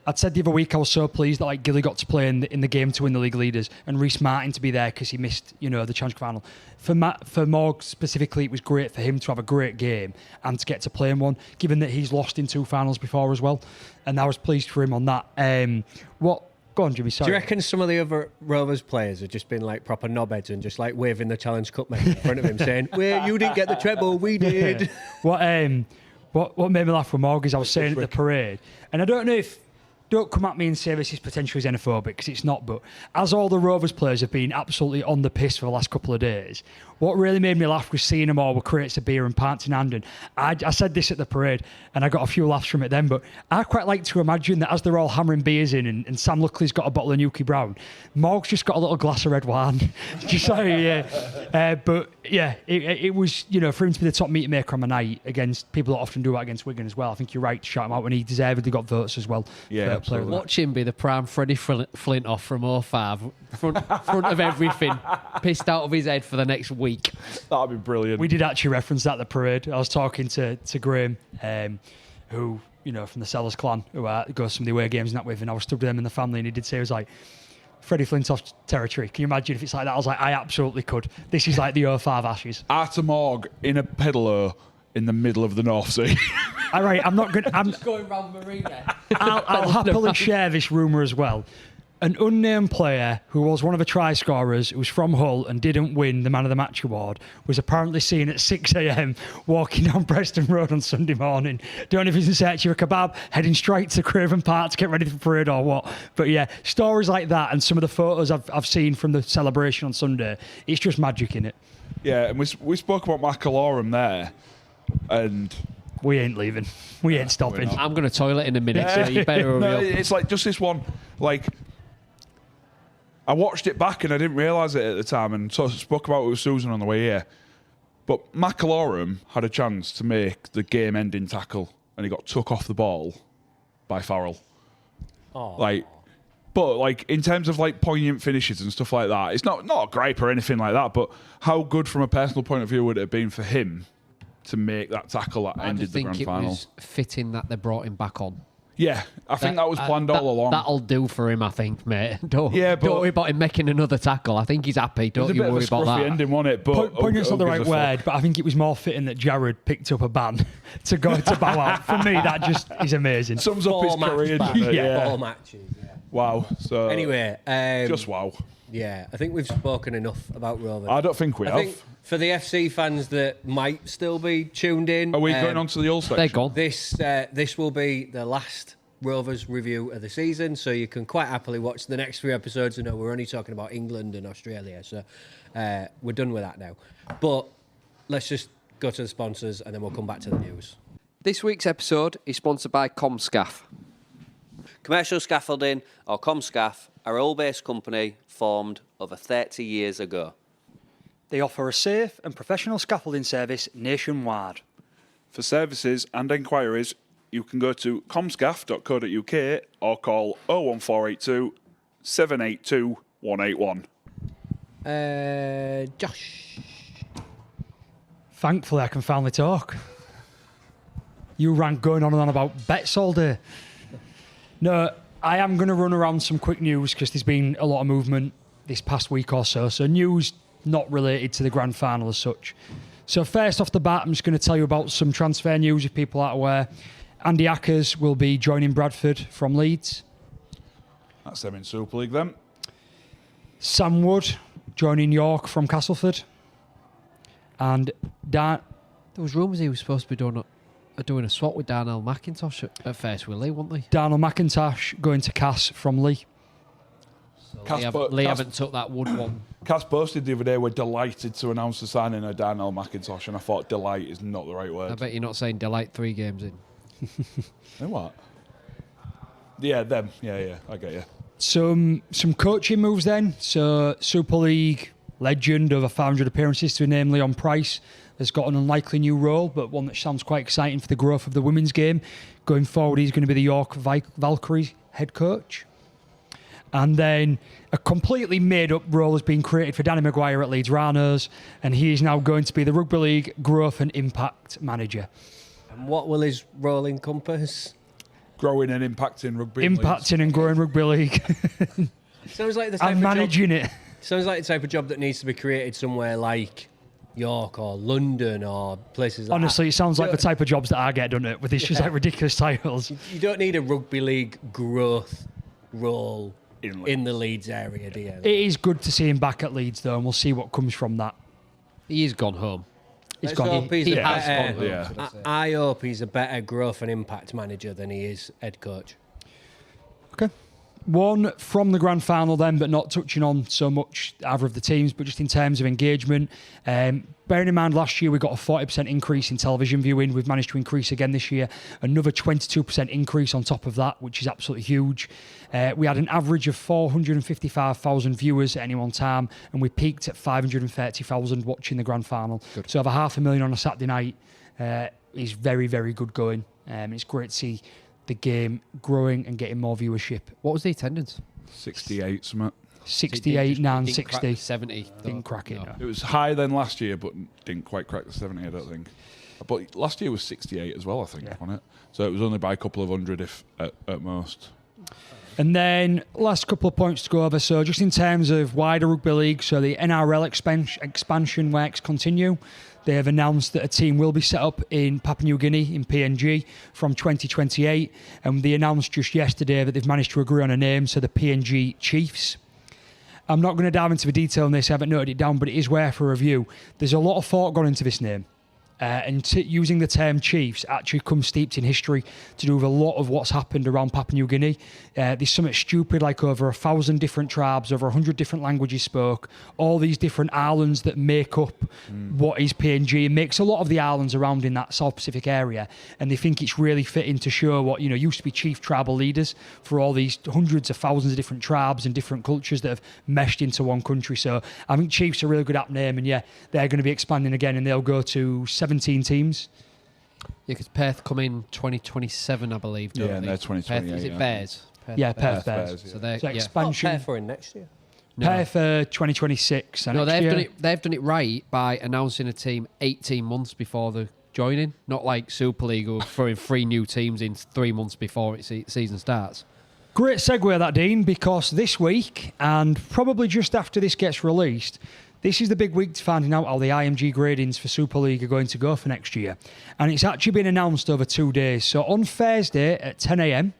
Speaker 3: I'd said the other week I was so pleased that like Gilly got to play in the game to win the league leaders, and Reece Martin to be there because he missed, the Challenge Cup final. For Morg specifically, it was great for him to have a great game and to get to play in one, given that he's lost in 2 finals before as well, and I was pleased for him on that. Go on, Jimmy. Sorry.
Speaker 2: Do you reckon some of the other Rovers players have just been like proper knobheads and just like waving the Challenge Cup medal in front of him, saying, "Well, you didn't get the treble, we did."
Speaker 3: What made me laugh with Morg is I was saying at the parade, and I don't know if. Don't come at me and say this is potentially xenophobic, because it's not, but as all the Rovers players have been absolutely on the piss for the last couple of days, what really made me laugh was seeing them all with crates of beer and pints in hand. And I said this at the parade, and I got a few laughs from it then, but I quite like to imagine that as they're all hammering beers in, and Sam Luckley's got a bottle of Nuki Brown, Morg's just got a little glass of red wine. Just sorry, yeah. But yeah, it was, for him to be the top meter maker on the night against people that often do that against Wigan as well. I think you're right to shout him out, when he deservedly got votes as well.
Speaker 1: Yeah.
Speaker 4: Watch him be the prime Freddie Flintoff from 05, front of everything, pissed out of his head for the next week.
Speaker 1: That'd be brilliant.
Speaker 3: We did actually reference that at the parade. I was talking to Graham, who, from the Sellers clan, who goes some of the away games and that with, and I was stood with them in the family, and he did say, he was like, Freddie Flintoff's territory. Can you imagine if it's like that? I was like, I absolutely could. This is like the 05 Ashes.
Speaker 1: Artemog in a pedalo in the middle of the North Sea.
Speaker 3: All right, I'm not going to...
Speaker 4: Just going round Marina.
Speaker 3: I'll happily share this rumour as well. An unnamed player who was one of the try scorers, who was from Hull and didn't win the Man of the Match award, was apparently seen at 6 a.m. walking down Preston Road on Sunday morning. Don't know if he's in search of a kebab, heading straight to Craven Park to get ready for parade or what. But yeah, stories like that and some of the photos I've seen from the celebration on Sunday, it's just magic in it.
Speaker 1: Yeah, and we spoke about Macalorum there, and...
Speaker 3: We ain't leaving. We ain't stopping.
Speaker 4: I'm going to toilet in a minute, so you better hurry up.
Speaker 1: It's like just this one, like... I watched it back and I didn't realise it at the time, and so I spoke about it with Susan on the way here. But Macalorum had a chance to make the game-ending tackle, and he got took off the ball by Farrell.
Speaker 2: Oh.
Speaker 1: But in terms of poignant finishes and stuff like that, it's not a gripe or anything like that. But how good from a personal point of view would it have been for him to make that tackle that ended the grand final?
Speaker 4: I think it was fitting that they brought him back on.
Speaker 1: Yeah, I think that was planned all along.
Speaker 4: That'll do for him, I think, mate. Don't worry about him making another tackle. I think he's happy. Don't you worry about that.
Speaker 1: It was a bit of a scruffy ending, wasn't it? But
Speaker 3: Poignant's not the right word, but I think it was more fitting that Jared picked up a ban to go to bow out. For me, that just is amazing.
Speaker 1: Sums up his career, doesn't it?
Speaker 2: Yeah, 4 matches. Yeah.
Speaker 1: Wow. So
Speaker 2: anyway,
Speaker 1: just wow.
Speaker 2: Yeah, I think we've spoken enough about Rovers.
Speaker 1: I don't think we have.
Speaker 2: Think for the FC fans that might still be tuned in,
Speaker 1: are we going on to the All section?
Speaker 4: They're gone.
Speaker 2: This will be the last Rovers review of the season, so you can quite happily watch the next 3 episodes. I know we're only talking about England and Australia, so we're done with that now. But let's just go to the sponsors and then we'll come back to the news.
Speaker 4: This week's episode is sponsored by Comscaff.
Speaker 5: Commercial Scaffolding, or Comscaff, are a Hull-based company formed over 30 years ago.
Speaker 3: They offer a safe and professional scaffolding service nationwide.
Speaker 1: For services and enquiries, you can go to comscaff.co.uk or call 01482 782 181.
Speaker 2: Josh.
Speaker 3: Thankfully, I can finally talk. You rank going on and on about bets all day. No, I am going to run around some quick news because there's been a lot of movement this past week or so. So news not related to the grand final as such. So first off the bat, I'm just going to tell you about some transfer news if people aren't aware. Andy Ackers will be joining Bradford from Leeds.
Speaker 1: That's them in Super League then.
Speaker 3: Sam Wood joining York from Castleford. And
Speaker 4: There was rumours he was supposed to be doing a swap with Darnell McIntosh at first with Lee, weren't they?
Speaker 3: Darnell McIntosh going to Cass from Lee.
Speaker 4: Lee haven't took that Wood one.
Speaker 1: Cass posted the other day, we're delighted to announce the signing of Darnell McIntosh, and I thought delight is not the right word.
Speaker 4: I bet you're not saying delight 3 games in.
Speaker 1: Then what? Yeah, them. Yeah, I get you.
Speaker 3: Some coaching moves then. So Super League legend, over 500 appearances to name Leon Price, has got an unlikely new role, but one that sounds quite exciting for the growth of the women's game. Going forward, he's going to be the York Valkyries head coach. And then a completely made-up role has been created for Danny Maguire at Leeds Rhinos, and he is now going to be the Rugby League Growth and Impact Manager.
Speaker 2: And what will his role encompass?
Speaker 1: Growing and impacting rugby.
Speaker 3: Impacting and growing Rugby League.
Speaker 2: Sounds like the type
Speaker 3: And
Speaker 2: of
Speaker 3: managing
Speaker 2: job,
Speaker 3: it.
Speaker 2: Sounds like the type of job that needs to be created somewhere like York or London or places like
Speaker 3: Honestly, it sounds like the type of jobs that I get, doesn't it? With these just like ridiculous titles.
Speaker 2: You don't need a rugby league growth role
Speaker 1: In
Speaker 2: in the Leeds area, do you?
Speaker 3: It is good to see him back at Leeds, though, and we'll see what comes from that.
Speaker 4: He's gone home.
Speaker 3: He's
Speaker 2: Let's
Speaker 3: gone.
Speaker 2: hope he's
Speaker 3: he
Speaker 2: a
Speaker 3: has
Speaker 2: better-
Speaker 3: gone.
Speaker 1: Yeah.
Speaker 2: I hope he's a better growth and impact manager than he is head coach.
Speaker 3: Okay. One from the grand final then, but not touching on so much either of the teams, but just in terms of engagement. Bearing in mind last year we got a 40% increase in television viewing. We've managed to increase again this year. Another 22% increase on top of that, which is absolutely huge. We had an average of 455,000 viewers at any one time, and we peaked at 530,000 watching the grand final. Good. So over 500,000 on a Saturday night is very, very good going. It's great to see the game growing and getting more viewership.
Speaker 4: What was the attendance?
Speaker 1: 68, something.
Speaker 3: 68, 9, 60.
Speaker 4: 70.
Speaker 3: Didn't crack it.
Speaker 4: No.
Speaker 3: No.
Speaker 1: It was higher than last year, but didn't quite crack the 70, I don't think. But last year was 68 as well, I think, wasn't it? So it was only by a couple of hundred if at most.
Speaker 3: And then last couple of points to go over. So just in terms of wider rugby league, so the NRL expansion works continue. They have announced that a team will be set up in Papua New Guinea in PNG from 2028. And they announced just yesterday that they've managed to agree on a name, so the PNG Chiefs. I'm not going to dive into the detail on this, I haven't noted it down, but it is worth a review. There's a lot of thought gone into this name. Using the term Chiefs actually comes steeped in history to do with a lot of what's happened around Papua New Guinea. There's something stupid like over 1,000 different tribes, over 100 different languages spoke, all these different islands that make up what is PNG and makes a lot of the islands around in that South Pacific area. And they think it's really fitting to show what used to be chief tribal leaders for all these hundreds of thousands of different tribes and different cultures that have meshed into one country. So I think Chiefs are a really good app name, and yeah, they're going to be expanding again, and they'll go to 17 teams.
Speaker 4: Yeah, because Perth come in 2027, I believe. Don't
Speaker 1: Yeah, and
Speaker 4: they?
Speaker 1: they're 2028,
Speaker 4: Perth, is it
Speaker 1: yeah.
Speaker 4: Bears?
Speaker 3: Yeah, Perth
Speaker 1: Bears,
Speaker 3: Bears.
Speaker 1: yeah.
Speaker 4: So they're
Speaker 3: So
Speaker 4: yeah.
Speaker 3: expansion.
Speaker 2: Not fair for him next year.
Speaker 4: No.
Speaker 3: Perth 2026. And
Speaker 4: No,
Speaker 3: next
Speaker 4: they've
Speaker 3: year,
Speaker 4: done it. They've done it right by announcing a team 18 months before the joining. Not like Super League who are throwing 3 new teams in 3 months before season starts.
Speaker 3: Great segue that, Dean, because this week, and probably just after this gets released, this is the big week to finding out how the IMG gradings for Super League are going to go for next year. And it's actually been announced over 2 days. So on Thursday at 10 a.m,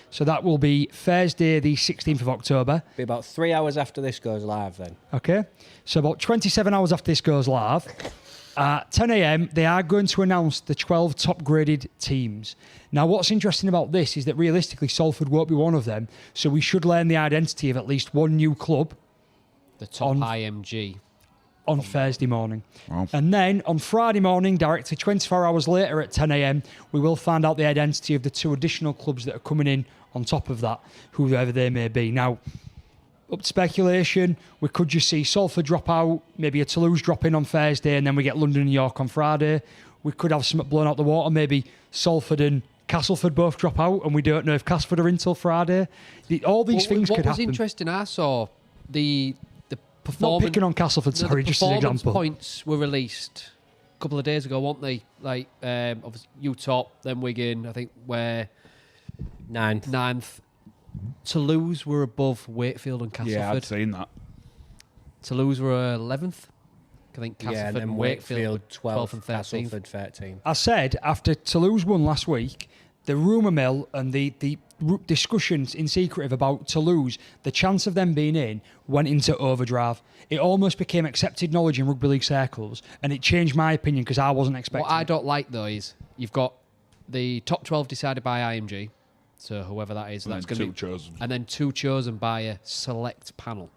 Speaker 3: so that will be Thursday the 16th of October.
Speaker 2: Be about 3 hours after this goes live then.
Speaker 3: Okay, so about 27 hours after this goes live, at 10 a.m, they are going to announce the 12 top graded teams. Now, what's interesting about this is that realistically, Salford won't be one of them, so we should learn the identity of at least one new club
Speaker 4: The top IMG.
Speaker 3: on Thursday morning.
Speaker 1: Wow.
Speaker 3: And then on Friday morning, directly 24 hours later at 10 a.m, we will find out the identity of the 2 additional clubs that are coming in on top of that, whoever they may be. Now, up to speculation, we could just see Salford drop out, maybe a Toulouse drop in on Thursday, and then we get London and York on Friday. We could have something blown out the water, maybe Salford and Castleford both drop out, and we don't know if Castleford are in till Friday. All these things could
Speaker 4: What was
Speaker 3: happen.
Speaker 4: interesting, I saw the
Speaker 3: Not
Speaker 4: performance.
Speaker 3: picking on Castleford, sorry,
Speaker 4: the
Speaker 3: just as an
Speaker 4: performance
Speaker 3: example.
Speaker 4: points were released couple of days ago, weren't they? Like, obviously, you top, then Wigan, I think we're ninth. Toulouse were above Wakefield and Castleford.
Speaker 1: Yeah, I'd seen that.
Speaker 4: Toulouse were 11th. I think Castleford
Speaker 2: and
Speaker 4: and Wakefield
Speaker 2: 12th
Speaker 4: and 13th.
Speaker 2: Castleford 13th.
Speaker 3: I said after Toulouse won last week, the rumour mill and the discussions in secretive about Toulouse, the chance of them being in went into overdrive. It almost became accepted knowledge in rugby league circles, and it changed my opinion because I wasn't expecting.
Speaker 4: What I
Speaker 3: it.
Speaker 4: don't like though is you've got the top 12 decided by IMG, so whoever that is,
Speaker 1: And
Speaker 4: that's
Speaker 1: then
Speaker 4: going to
Speaker 1: two
Speaker 4: be
Speaker 1: chosen.
Speaker 4: and then 2 chosen by a select panel.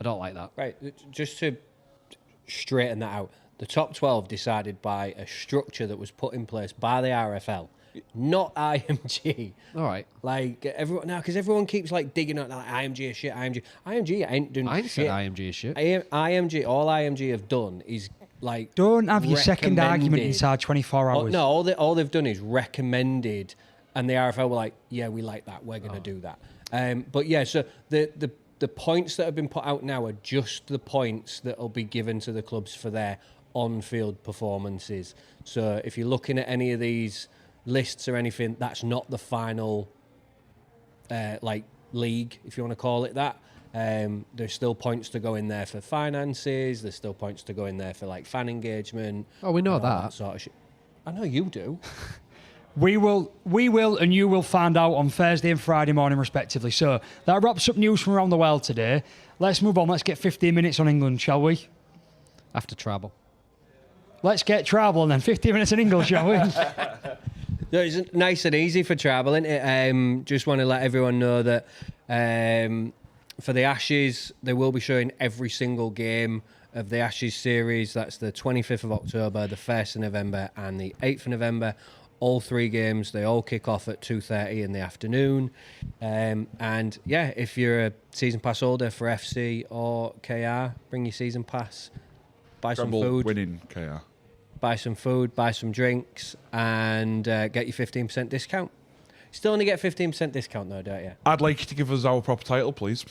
Speaker 4: I don't like that.
Speaker 2: Right, just to straighten that out, the top 12 decided by a structure that was put in place by the RFL, not IMG.
Speaker 4: All right.
Speaker 2: Like everyone now, because everyone keeps like digging out like IMG is shit. IMG ain't doing
Speaker 4: I ain't
Speaker 2: shit.
Speaker 4: said IMG is shit.
Speaker 2: IMG, all IMG have done is like
Speaker 3: Don't have your second argument
Speaker 2: recommended-
Speaker 3: inside 24
Speaker 2: Oh,
Speaker 3: hours.
Speaker 2: no, all they've done is recommended, and the RFL were like, yeah, we like that. We're going to do that. But yeah, so the points that have been put out now are just the points that will be given to the clubs for their on-field performances. So if you're looking at any of these lists or anything, that's not the final like league, if you want to call it that. There's still points to go in there for finances. There's still points to go in there for like fan engagement.
Speaker 4: Oh, we know
Speaker 2: and all
Speaker 4: that.
Speaker 2: sort of shit. I know you do.
Speaker 3: We will, and you will find out on Thursday and Friday morning, respectively. So that wraps up news from around the world today. Let's move on. Let's get 15 minutes on England, shall we?
Speaker 4: After travel.
Speaker 3: Let's get travel and then 15 minutes on England, shall we?
Speaker 2: No, it's nice and easy for travel, isn't it? Just want to let everyone know that for the Ashes, they will be showing every single game of the Ashes series. That's the 25th of October, the 1st of November, and the 8th of November. All 3 games, they all kick off at 2:30 in the afternoon. And yeah, if you're a season pass holder for FC or KR, bring your season pass, buy some
Speaker 1: Treble
Speaker 2: food.
Speaker 1: winning KR.
Speaker 2: Buy some food, buy some drinks, and get your 15% discount. Still only get 15% discount though, don't you?
Speaker 1: I'd like you to give us our proper title, please.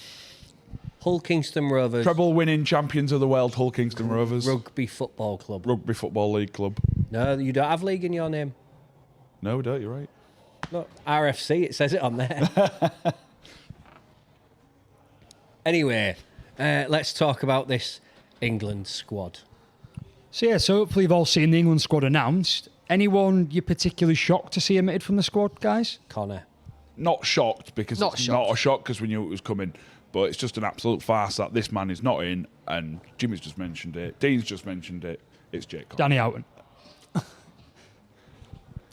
Speaker 2: Hull Kingston Rovers
Speaker 1: Treble winning champions of the world, Hull Kingston Rovers.
Speaker 2: Rugby Football Club.
Speaker 1: Rugby Football League Club.
Speaker 2: No, you don't have league in your name.
Speaker 1: No, don't you, right?
Speaker 2: No, RFC, it says it on there. Anyway, let's talk about this England squad.
Speaker 3: So hopefully you've all seen the England squad announced. Anyone you're particularly shocked to see omitted from the squad, guys?
Speaker 2: Connor.
Speaker 1: Not shocked because
Speaker 4: Not
Speaker 1: it's
Speaker 4: shocked.
Speaker 1: not a shock because we knew it was coming. But it's just an absolute farce that this man is not in, and Jimmy's just mentioned it. Dean's just mentioned it. It's Jake Connor.
Speaker 3: Danny Houghton.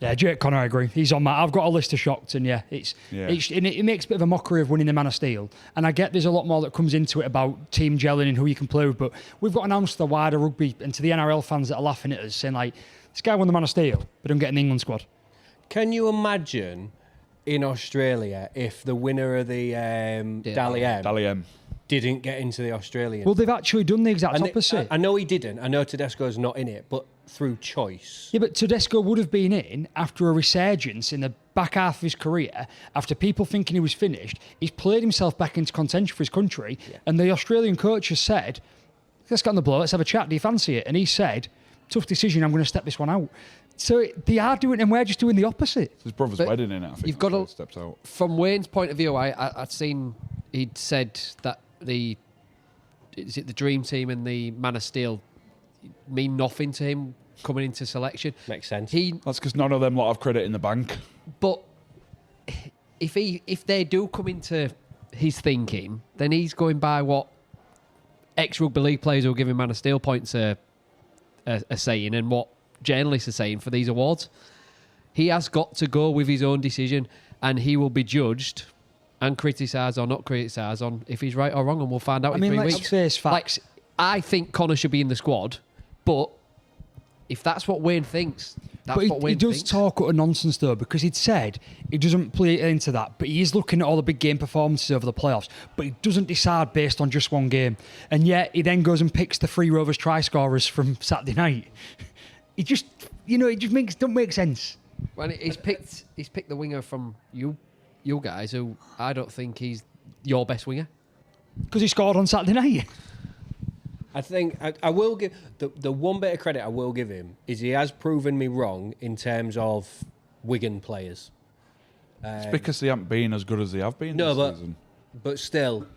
Speaker 3: Yeah, Jake Connor, I agree. He's on my. I've got a list of shocked, and it makes a bit of a mockery of winning the Man of Steel. And I get there's a lot more that comes into it about team gelling and who you can play with, but we've got announced to the wider rugby and to the NRL fans that are laughing at us, saying like, this guy won the Man of Steel, but don't get in the England squad.
Speaker 2: Can you imagine in Australia if the winner of the Dally M
Speaker 1: Dally M.
Speaker 2: didn't get into the Australian?
Speaker 3: Well, they've actually done the exact
Speaker 2: And
Speaker 3: opposite.
Speaker 2: I know he didn't. I know Tedesco's not in it, but through choice.
Speaker 3: Yeah, but Tedesco would have been in after a resurgence in the back half of his career, after people thinking he was finished. He's played himself back into contention for his country, and the Australian coach has said, let's get on the blow, let's have a chat, do you fancy it? And he said, tough decision, I'm going to step this one out. So they are doing, and we're just doing the opposite.
Speaker 1: It's his brother's
Speaker 4: But
Speaker 1: wedding in it, I think.
Speaker 4: you've got
Speaker 1: before
Speaker 4: to-
Speaker 1: he steps out.
Speaker 4: From Wayne's point of view, I'd seen he'd said that the Dream Team and the Man of Steel mean nothing to him coming into selection.
Speaker 2: Makes sense.
Speaker 1: That's because none of them lot have credit in the bank.
Speaker 4: But if they do come into his thinking, then he's going by what ex-rugby league players who are giving Man of Steel points are saying and what journalists are saying for these awards. He has got to go with his own decision, and he will be judged and criticised or not criticised on if he's right or wrong, and we'll find out in 3
Speaker 3: let's
Speaker 4: weeks.
Speaker 3: face facts.
Speaker 4: Like, I think Connor should be in the squad, but if that's what Wayne thinks, that's
Speaker 3: But
Speaker 4: what
Speaker 3: he
Speaker 4: Wayne
Speaker 3: does
Speaker 4: thinks.
Speaker 3: talk utter nonsense though, because he'd said he doesn't play into that, but he is looking at all the big game performances over the playoffs, but he doesn't decide based on just one game. And yet he then goes and picks the 3 Rovers try scorers from Saturday night. It just, don't make sense.
Speaker 4: Well, he's picked the winger from you guys, who I don't think he's your best winger.
Speaker 3: Because he scored on Saturday night.
Speaker 2: I think I will give the one bit of credit I will give him is he has proven me wrong in terms of Wigan players.
Speaker 1: It's because they haven't been as good as they have been this season.
Speaker 2: But still,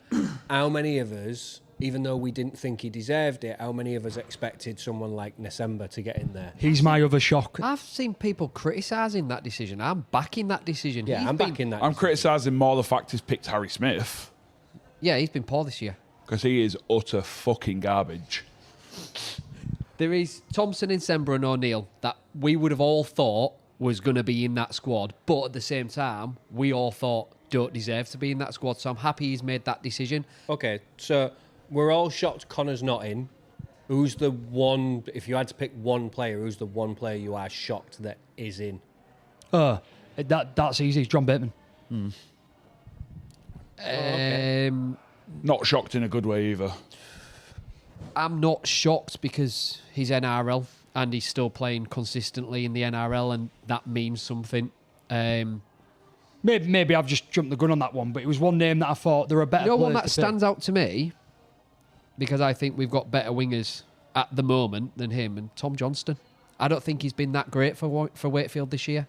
Speaker 2: how many of us, even though we didn't think he deserved it, how many of us expected someone like December to get in there?
Speaker 3: He's my other shock.
Speaker 4: I've seen people criticising that decision. I'm backing that decision.
Speaker 2: Yeah, I'm backing that.
Speaker 1: I'm criticising more the fact he's picked Harry Smith.
Speaker 4: Yeah, he's been poor this year.
Speaker 1: Because he is utter fucking garbage.
Speaker 4: There is Thompson, Insember and O'Neill that we would have all thought was going to be in that squad, but at the same time, we all thought don't deserve to be in that squad. So I'm happy he's made that decision.
Speaker 2: Okay, so we're all shocked Connor's not in. Who's the one, if you had to pick one player, who's the one player you are shocked that is in?
Speaker 3: That's easy. It's John Bateman.
Speaker 2: Okay.
Speaker 1: Not shocked in a good way either.
Speaker 4: I'm not shocked because he's NRL and he's still playing consistently in the NRL, and that means something.
Speaker 3: Maybe I've just jumped the gun on that one, but it was one name that I thought there are better.
Speaker 4: You know one
Speaker 3: players
Speaker 4: that
Speaker 3: to pick.
Speaker 4: stands out to me, because I think we've got better wingers at the moment than him, and Tom Johnston. I don't think he's been that great for Wakefield this year.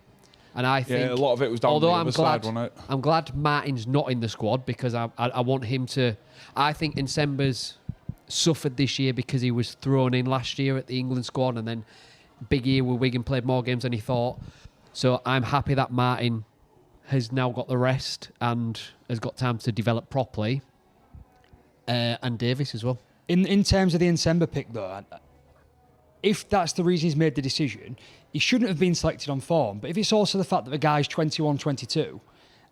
Speaker 4: And I think
Speaker 1: a lot of it was down the other side, wasn't it?
Speaker 4: I'm glad Martin's not in the squad because I want him to. I think Insember's suffered this year because he was thrown in last year at the England squad, and then big year with Wigan, played more games than he thought. So I'm happy that Martin has now got the rest and has got time to develop properly, and Davis as well.
Speaker 3: In terms of the Insember pick, though, if that's the reason he's made the decision, he shouldn't have been selected on form. But if it's also the fact that the guy's 21, 22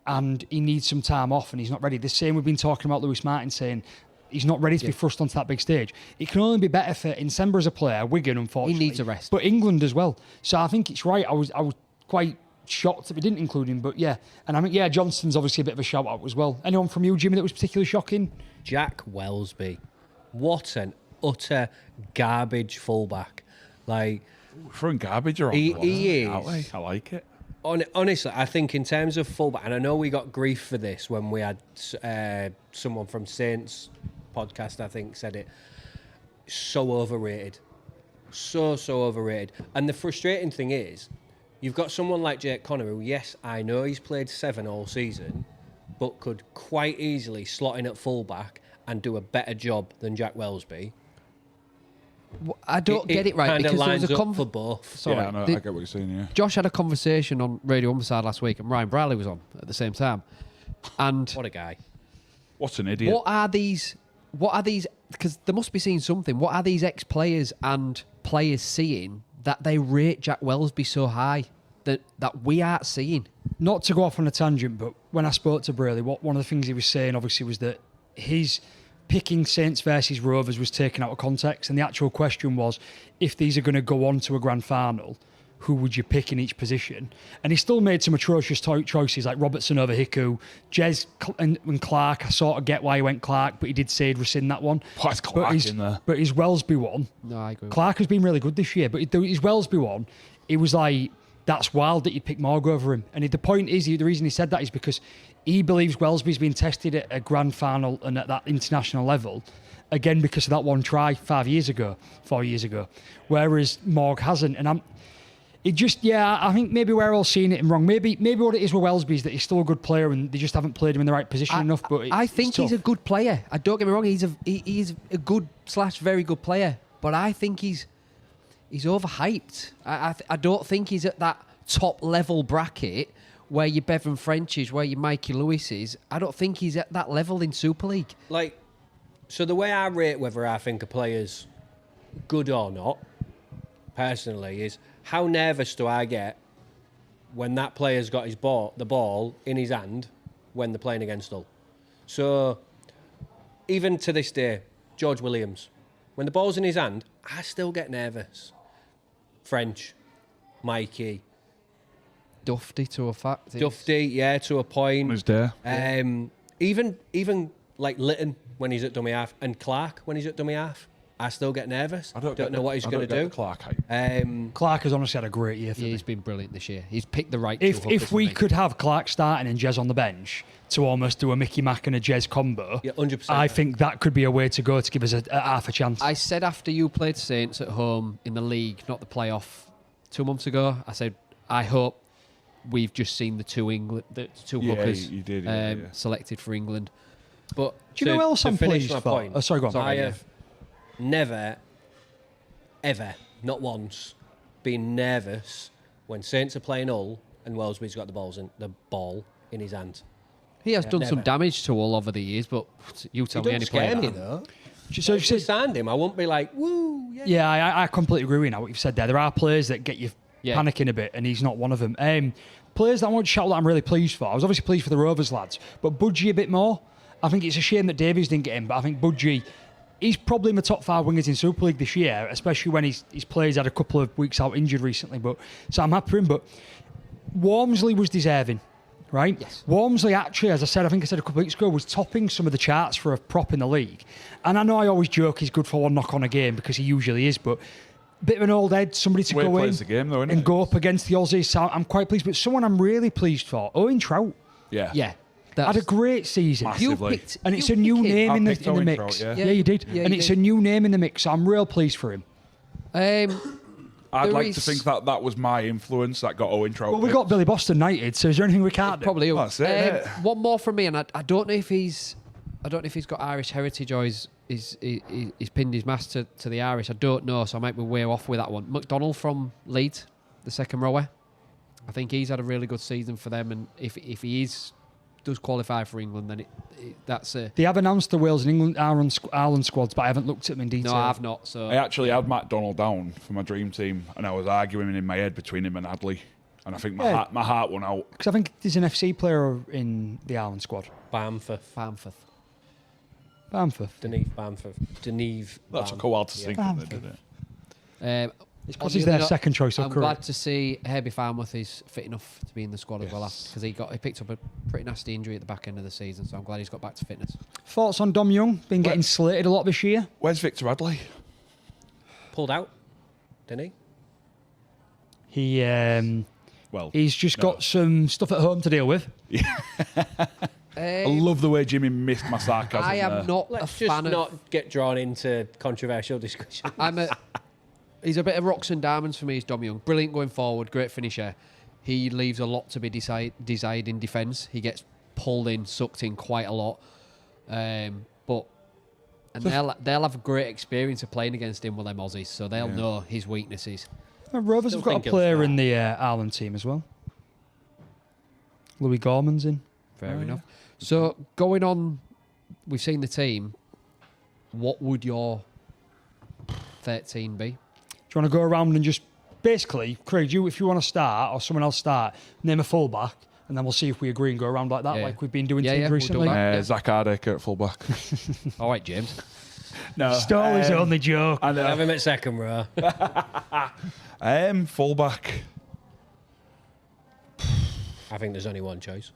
Speaker 3: and he needs some time off and he's not ready, the same we've been talking about Lewis Martin saying he's not ready to be thrust onto that big stage. It can only be better for Insember as a player, Wigan, unfortunately.
Speaker 4: He needs a rest.
Speaker 3: But England as well. So I think it's right. I was quite shocked that we didn't include him, but yeah. And I mean, yeah, Johnston's obviously a bit of a shout out as well. Anyone from you, Jimmy, that was particularly shocking?
Speaker 2: Jack Wellesby. What an utter garbage fullback. Like,
Speaker 1: throwing garbage around.
Speaker 2: He is.
Speaker 1: I like it.
Speaker 2: Honestly, I think in terms of fullback, and I know we got grief for this when we had someone from Saints podcast, I think, said it. So overrated. So overrated. And the frustrating thing is, you've got someone like Jake Connor who, yes, I know he's played 7 all season, but could quite easily slot in at fullback and do a better job than Jack Wellesby.
Speaker 4: I don't get it right because there was a
Speaker 2: for both.
Speaker 4: Sorry,
Speaker 1: Yeah, I know, I get what you're saying, yeah.
Speaker 4: Josh had a conversation on Radio Umberside last week, and Ryan Briley was on at the same time. And
Speaker 2: What a guy.
Speaker 1: What an idiot.
Speaker 4: What are these? Because they must be seeing something. What are these ex-players and players seeing that they rate Jack Wellesby so high that we aren't seeing?
Speaker 3: Not to go off on a tangent, but when I spoke to Braley, one of the things he was saying, obviously, was that his picking Saints versus Rovers was taken out of context, and the actual question was, if these are going to go on to a grand final, who would you pick in each position? And he still made some atrocious choices, like Robertson over Hiku, Jez and Clark. I sort of get why he went Clark, but he did say he'd rescind that one.
Speaker 1: Why's Clark in there?
Speaker 3: But his Wellesby one,
Speaker 4: No, I agree.
Speaker 3: Clark has been really good this year, but his Wellesby one, it was like, that's wild that you'd pick Morg over him. And the point is, the reason he said that is because he believes Wellesby's been tested at a grand final and at that international level, again, because of that one try 4 years ago, whereas Morg hasn't. And I think maybe we're all seeing it wrong. Maybe what it is with Wellesby is that he's still a good player and they just haven't played him in the right position enough. But
Speaker 4: I think he's a good player. Don't get me wrong, he's a good / very good player. But I think he's overhyped. I don't think he's at that top level bracket where your Bevan French is, where your Mikey Lewis is. I don't think he's at that level in Super League.
Speaker 2: Like, so the way I rate whether I think a player's good or not, personally, is how nervous do I get when that player's got the ball in his hand when they're playing against Hull. So, even to this day, George Williams, when the ball's in his hand, I still get nervous. French, Mikey,
Speaker 4: Dufty to a fact.
Speaker 2: Dufty, yeah, to a point.
Speaker 1: Who's there?
Speaker 2: Even like Litton when he's at dummy half, and Clark when he's at dummy half. I still get nervous.
Speaker 1: I don't
Speaker 2: know what he's going to do.
Speaker 1: Clark.
Speaker 3: Clark has honestly had a great year for me.
Speaker 4: He's been brilliant this year. He's picked the right.
Speaker 3: If we could have Clark starting and Jez on the bench to almost do a Mickey Mack and a Jez combo,
Speaker 2: 100%.
Speaker 3: I think that could be a way to go to give us a half a chance.
Speaker 4: I said after you played Saints at home in the league, not the playoff, 2 months ago, I said I hope we've just seen the two hookers
Speaker 1: you did,
Speaker 4: selected for England. But
Speaker 3: do you know who else I'm
Speaker 2: finish
Speaker 3: pleased
Speaker 2: my
Speaker 3: for?
Speaker 2: point,
Speaker 3: Oh, sorry, go on.
Speaker 2: I have never, ever, not once, been nervous when Saints are playing Hull and Wellesby's got the ball in his hand.
Speaker 4: he has done some
Speaker 2: never.
Speaker 4: damage to Hull over the years, but you tell
Speaker 2: He
Speaker 4: me any
Speaker 2: don't scare
Speaker 4: player
Speaker 2: me
Speaker 4: that.
Speaker 2: though.
Speaker 3: So
Speaker 2: If we signed him, I won't be like, woo, yeah.
Speaker 3: yeah, I completely agree with what you've said there. There are players that get you panicking a bit, and he's not one of them. Players that I want to shout that I'm really pleased for. I was obviously pleased for the Rovers lads, but Budgie a bit more. I think it's a shame that Davies didn't get him, but I think Budgie, he's probably in the top 5 wingers in Super League this year, especially when his players had a couple of weeks out injured recently. So I'm happy for him. But Walmsley was deserving, right?
Speaker 4: Yes.
Speaker 3: Walmsley actually, as I said, I think I said a couple of weeks ago, was topping some of the charts for a prop in the league. And I know I always joke he's good for one knock on a game because he usually is, but bit of an old head, somebody to go in
Speaker 1: the game, though, isn't
Speaker 3: and
Speaker 1: it?
Speaker 3: go up against the Aussies. So I'm quite pleased. But someone I'm really pleased for, Owen Trout,
Speaker 4: Yeah.
Speaker 3: had a great season.
Speaker 1: Massively.
Speaker 3: And it's a new name in the
Speaker 1: picked Owen
Speaker 3: mix.
Speaker 1: Trout, yeah.
Speaker 3: Yeah, you did.
Speaker 4: Yeah,
Speaker 3: And
Speaker 4: you
Speaker 3: it's
Speaker 4: did.
Speaker 3: a new name in the mix. So I'm real pleased for him.
Speaker 1: I'd
Speaker 4: There
Speaker 1: like to
Speaker 4: is-
Speaker 1: think that was my influence that got Owen Trout.
Speaker 3: Well, we got Billy Boston knighted, so is there anything we can't do?
Speaker 4: Probably.
Speaker 1: That's it,
Speaker 4: One more from me, and I don't know if he's got Irish heritage or he's pinned his mask to the Irish. I don't know, so I might be way off with that one. McDonnell from Leeds, the second rower. I think he's had a really good season for them, and if he does qualify for England, then that's a.
Speaker 3: They have announced the Wales and England Ireland squads, but I haven't looked at them in detail.
Speaker 4: No, I've not. So
Speaker 1: I actually had Matt Donald down for my dream team, and I was arguing in my head between him and Hadley, and I think my heart won out.
Speaker 3: Because I think there's an FC player in the Ireland squad.
Speaker 2: Bamforth. Deneve.
Speaker 1: That took a while to sink in there, didn't it?
Speaker 3: It's because he's their second choice of
Speaker 4: I'm
Speaker 3: career.
Speaker 4: glad to see Herbie Farmworth is fit enough to be in the squad as well, because he picked up a pretty nasty injury at the back end of the season. So I'm glad he's got back to fitness.
Speaker 3: Thoughts on Dom Young? Been getting slated a lot this year.
Speaker 1: Where's Victor Hadley?
Speaker 2: Pulled out, didn't he?
Speaker 3: He's just got some stuff at home to deal with.
Speaker 1: I love the way Jimmy missed my sarcasm.
Speaker 4: I am not a
Speaker 2: Let's just
Speaker 4: fan of.
Speaker 2: not get drawn into controversial discussion.
Speaker 4: He's a bit of rocks and diamonds for me, is Dom Young. Brilliant going forward, great finisher. He leaves a lot to be desired in defence. He gets pulled in, sucked in quite a lot. They'll have great experience of playing against him with them Aussies, so they'll know his weaknesses.
Speaker 3: Rovers have got a player in the Ireland team as well. Louis Gorman's in.
Speaker 4: Fair enough. So going on, we've seen the team. What would your 13 be?
Speaker 3: Do you want to go around and just basically, Craig, if you want to start or someone else start, name a fullback, and then we'll see if we agree and go around like that, like we've been doing teams
Speaker 4: we'll do
Speaker 3: recently.
Speaker 4: that.
Speaker 1: Zach Hardacre at fullback.
Speaker 4: All right, James.
Speaker 1: No,
Speaker 3: Stall is only joke.
Speaker 1: I know.
Speaker 2: Have him at second row.
Speaker 1: Fullback.
Speaker 2: I think there's only one choice.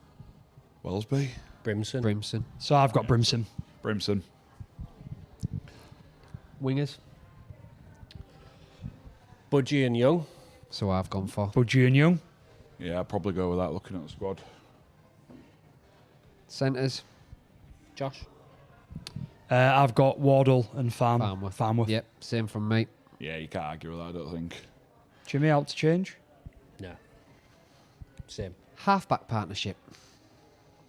Speaker 1: Wellesby.
Speaker 2: Brimson.
Speaker 3: So I've got Brimson.
Speaker 1: Brimson.
Speaker 4: Wingers.
Speaker 2: Budgie and Young.
Speaker 4: So I've gone for
Speaker 3: Budgie and Young.
Speaker 1: Yeah, I'd probably go with that looking at the squad.
Speaker 4: centres.
Speaker 2: Josh.
Speaker 3: I've got Wardle and Farmworth.
Speaker 4: Yep, same from me.
Speaker 1: Yeah, you can't argue with that, I don't think.
Speaker 3: Jimmy out to change.
Speaker 2: No. Same.
Speaker 4: Halfback partnership.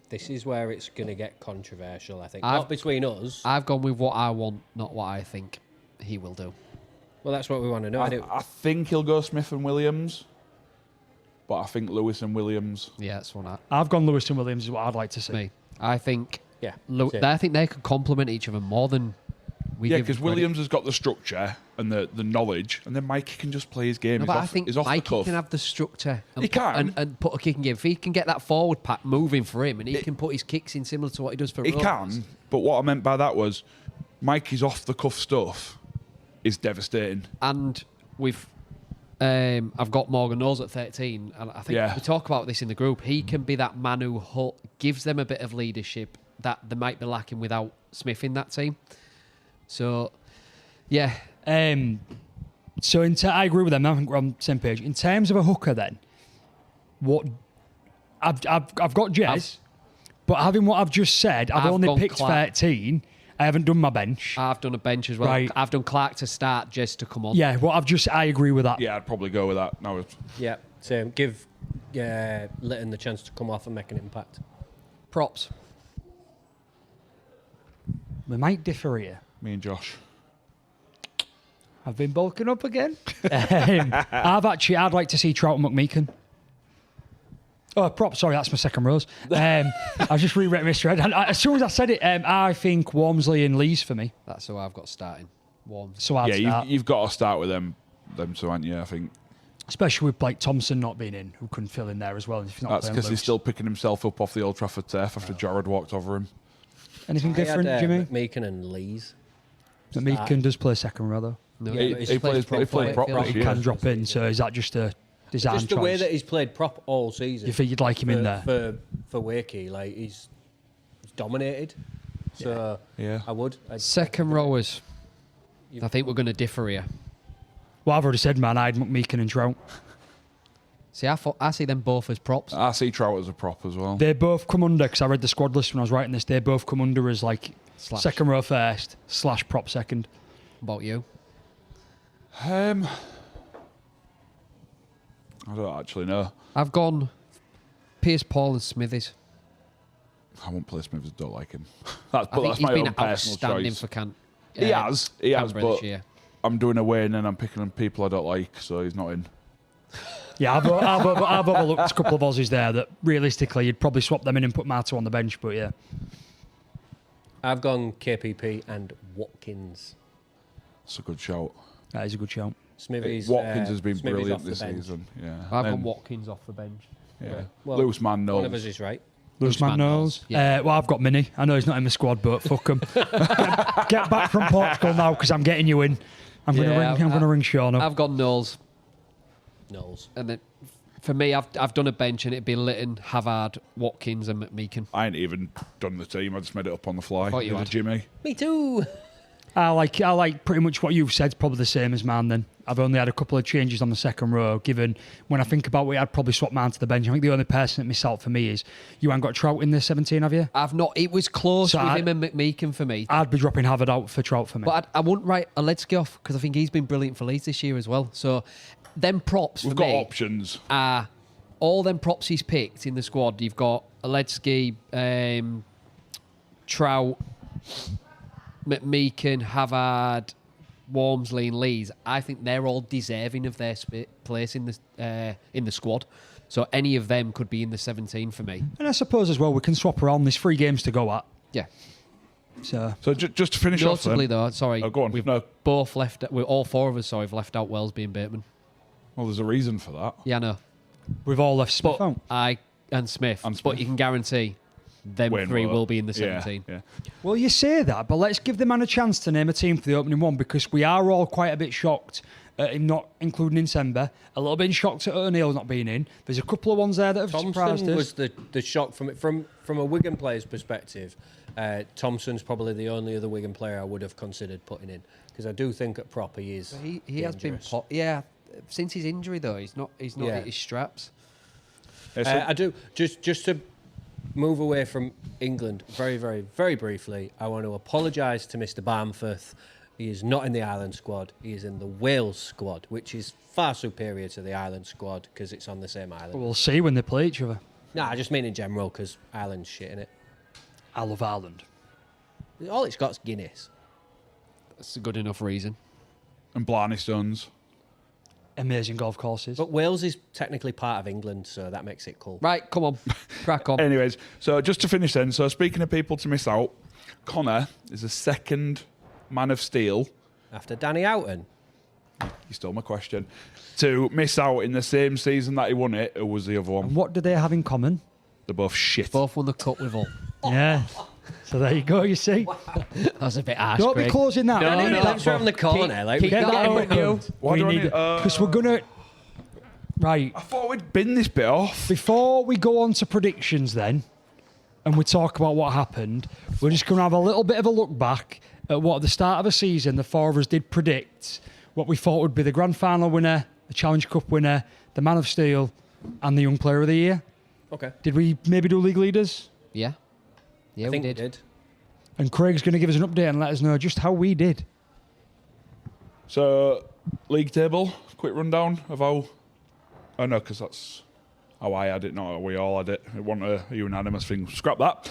Speaker 2: This is where it's going to get controversial, I think.
Speaker 4: I've-
Speaker 2: Not between us.
Speaker 4: I've gone with what I want, not what I think he will do.
Speaker 2: Well, that's what we want to know.
Speaker 1: I think he'll go Smith and Williams, but I think Lewis and Williams.
Speaker 4: Yeah, that's one.
Speaker 3: I've gone Lewis and Williams is what I'd like to see.
Speaker 4: Me. I think.
Speaker 2: Yeah.
Speaker 4: Same. I think they could complement each other more than we.
Speaker 1: Yeah,
Speaker 4: give
Speaker 1: because
Speaker 4: credit.
Speaker 1: Williams has got the structure and the knowledge, and then Mikey can just play his game.
Speaker 4: No,
Speaker 1: he's
Speaker 4: but
Speaker 1: off,
Speaker 4: I think
Speaker 1: he's off the
Speaker 4: Mikey
Speaker 1: cuff.
Speaker 4: can have the structure and,
Speaker 1: He can.
Speaker 4: and put a kicking game. If he can get that forward pack moving for him and he can put his kicks in similar to what he does for
Speaker 1: He
Speaker 4: Rovers.
Speaker 1: can, but what I meant by that was Mikey's off the cuff stuff is devastating.
Speaker 4: And I've got Morgan Knowles at 13, and I think we talk about this in the group. He can be that man who gives them a bit of leadership that they might be lacking without Smith in that team. So Yeah.
Speaker 3: So I agree with them. I think we're on the same page. In terms of a hooker, then, what I've got Jez, but having what I've just said, I've only picked
Speaker 4: Clark.
Speaker 3: 13. I haven't done my bench.
Speaker 4: I've done a bench as well.
Speaker 3: Right.
Speaker 4: I've done Clark to start, Jez to come on.
Speaker 3: Yeah, well, I agree with that.
Speaker 1: Yeah, I'd probably go with that. No,
Speaker 2: Yeah, same. Give Litton the chance to come off and make an impact.
Speaker 4: Props.
Speaker 3: We might differ here.
Speaker 1: me and Josh.
Speaker 3: I've been bulking up again. I'd like to see Trout and McMeekan. Oh, props. Sorry, that's my second rose. I just rewritten misread. As soon as I said it, I think Walmsley and Lees for me.
Speaker 4: That's who I've got starting. Warm.
Speaker 3: So I'd start.
Speaker 1: You've got to start with them two, haven't you? I think
Speaker 3: Especially with like Thompson not being in, who couldn't fill in there as well. If he's not
Speaker 1: that's
Speaker 3: playing
Speaker 1: because he's
Speaker 3: loose.
Speaker 1: still picking himself up off the Old Trafford turf after Jared walked over him.
Speaker 3: Anything different, Jimmy?
Speaker 2: McMeekan and Lees.
Speaker 3: McMeekan does play second row though.
Speaker 4: No,
Speaker 2: Yeah, but
Speaker 1: He played prop
Speaker 4: Yeah.
Speaker 1: this
Speaker 3: He
Speaker 1: year.
Speaker 3: can drop in. So is that just a design
Speaker 2: Just the
Speaker 3: choice?
Speaker 2: way that he's played prop all season.
Speaker 3: You think you'd like him in there?
Speaker 2: For Wakey, like he's dominated. So
Speaker 1: Yeah.
Speaker 2: I would.
Speaker 4: Second rowers. I think we're going to differ here.
Speaker 3: Well, I've already said, man, I had McMeekan and Trout.
Speaker 4: See, I see them both as props.
Speaker 1: I see Trout as a prop as well.
Speaker 3: They both come under, because I read the squad list when I was writing this, they both come under as like
Speaker 4: Slash.
Speaker 3: second row first, / prop second.
Speaker 4: About you?
Speaker 1: I don't actually know.
Speaker 4: I've gone Piers Paul and Smithies.
Speaker 1: I won't play Smithers. Don't like him.
Speaker 4: I think
Speaker 1: that's
Speaker 4: he's
Speaker 1: my
Speaker 4: been
Speaker 1: own personal
Speaker 4: outstanding
Speaker 1: choice.
Speaker 4: for
Speaker 1: He has,
Speaker 4: Canberra
Speaker 1: but
Speaker 4: this year.
Speaker 1: I'm doing away and then I'm picking on people I don't like, so he's not in.
Speaker 3: Yeah, I've overlooked a couple of Aussies there that realistically you'd probably swap them in and put Marto on the bench, but yeah.
Speaker 2: I've gone KPP and Watkins.
Speaker 1: That's a good shout.
Speaker 3: That is a good shout.
Speaker 2: Smithies.
Speaker 1: Watkins has been
Speaker 2: Smithies
Speaker 1: brilliant
Speaker 2: off the
Speaker 1: this
Speaker 2: bench.
Speaker 1: season. Yeah,
Speaker 4: I've
Speaker 1: And-
Speaker 4: got Watkins off the bench.
Speaker 1: Yeah,
Speaker 2: Well,
Speaker 1: loose man knows.
Speaker 2: One of us is right.
Speaker 3: Loose man knows.
Speaker 4: Yeah.
Speaker 3: Well, I've got Mini. I know he's not in the squad, but fuck him. Get back from Portugal now, because I'm getting you in. I'm gonna ring Sean up.
Speaker 4: I've got Knowles.
Speaker 2: Knowles.
Speaker 4: And then for me, I've done a bench and it'd be Litton, Havard, Watkins and McMeekan.
Speaker 1: I ain't even done the team. I just made it up on the fly.
Speaker 4: Thought you
Speaker 1: Neither
Speaker 4: had.
Speaker 1: Jimmy.
Speaker 2: Me too.
Speaker 3: I like pretty much what you've said. Probably the same as mine. Then I've only had a couple of changes on the second row. Given when I think about it, I'd probably swap mine to the bench. I think the only person that missed out for me is you. Ain't got Trout in the 17, have you?
Speaker 4: I've not. It was close
Speaker 3: So
Speaker 4: with
Speaker 3: I-
Speaker 4: him and McMeekan for me.
Speaker 3: I'd be dropping Havard out for Trout for me.
Speaker 4: But I wouldn't write Aletsky off because I think he's been brilliant for Leeds this year as well. So them props
Speaker 1: We've
Speaker 4: for
Speaker 1: got
Speaker 4: me
Speaker 1: options.
Speaker 4: are all them props he's picked in the squad. You've got Aletsky, Trout, McMeekan, Havard, Walmsley, and Lees. I think they're all deserving of their place in the squad. So any of them could be in the 17 for me.
Speaker 3: And I suppose as well we can swap around. There's 3 games to go at.
Speaker 4: Yeah.
Speaker 3: So
Speaker 1: So just to finish off
Speaker 4: Notably,
Speaker 1: then.
Speaker 4: though, sorry,
Speaker 1: Oh, go on.
Speaker 4: we've
Speaker 1: No.
Speaker 4: both left. All 4 of us, sorry, have left out Wellsby and Bateman.
Speaker 1: Well, there's a reason for that.
Speaker 4: Yeah, I know.
Speaker 3: we've all left Smith
Speaker 4: But
Speaker 3: out.
Speaker 4: and Smith.
Speaker 1: And
Speaker 4: But
Speaker 1: Smith.
Speaker 4: you can guarantee them
Speaker 1: Wayne
Speaker 4: 3
Speaker 1: Moore.
Speaker 4: will be in the
Speaker 1: Yeah,
Speaker 4: 17.
Speaker 1: Yeah.
Speaker 3: Well, you say that, but let's give the man a chance to name a team for the opening one, because we are all quite a bit shocked at him not including Insemba. A little bit shocked at O'Neill not being in. There's a couple of ones there that have surprised
Speaker 2: Thompson
Speaker 3: us.
Speaker 2: was the shock from a Wigan player's perspective. Thompson's probably the only other Wigan player I would have considered putting in, because I do think at prop he is.
Speaker 4: He has been since his injury though. He's not
Speaker 2: Yeah.
Speaker 4: hit his straps.
Speaker 1: Yeah, so-
Speaker 2: I do just to move away from England very, very, very briefly. I want to apologise to Mr. Barmforth. He is not in the Ireland squad. He is in the Wales squad, which is far superior to the Ireland squad because it's on the same island.
Speaker 3: We'll see when they play each other.
Speaker 2: Nah, I just mean in general because Ireland's shit in it.
Speaker 3: I love Ireland.
Speaker 2: All it's got is Guinness.
Speaker 4: That's a good enough reason.
Speaker 1: and Blarney Stones.
Speaker 3: Amazing golf courses.
Speaker 2: But Wales is technically part of England, so that makes it cool.
Speaker 4: Right, come on, crack on.
Speaker 1: Anyways, so just to finish then, so speaking of people to miss out, Connor is the second man of steel.
Speaker 2: After Danny Houghton.
Speaker 1: You stole my question. To miss out in the same season that he won it, who was the other one?
Speaker 3: And what do they have in common?
Speaker 1: They're both shit.
Speaker 4: Both won the cup with all.
Speaker 3: Yeah. So there you go, you see.
Speaker 4: That was a bit harsh.
Speaker 3: Don't be
Speaker 4: Craig.
Speaker 3: closing that.
Speaker 4: No,
Speaker 3: We need
Speaker 4: no.
Speaker 3: that
Speaker 2: Let's around the corner. Like,
Speaker 4: keep
Speaker 2: we
Speaker 3: Get
Speaker 2: got
Speaker 3: that
Speaker 2: him
Speaker 3: opened.
Speaker 2: with you.
Speaker 1: Why do I need-
Speaker 3: Because we're going to... Right.
Speaker 1: I thought we'd bin this bit off.
Speaker 3: Before we go on to predictions then, and we talk about what happened, we're just going to have a little bit of a look back at the start of the season, the four of us did predict what we thought would be the grand final winner, the Challenge Cup winner, the Man of Steel, and the Young Player of the Year.
Speaker 2: Okay.
Speaker 3: Did we maybe do league leaders?
Speaker 4: Yeah. Yeah,
Speaker 2: I
Speaker 4: we
Speaker 2: think
Speaker 4: did.
Speaker 3: And Craig's going to give us an update and let us know just how we did.
Speaker 1: So, league table, quick rundown of how. Oh no, because that's how I had it, not how we all had it. It wasn't a unanimous thing. Scrap that.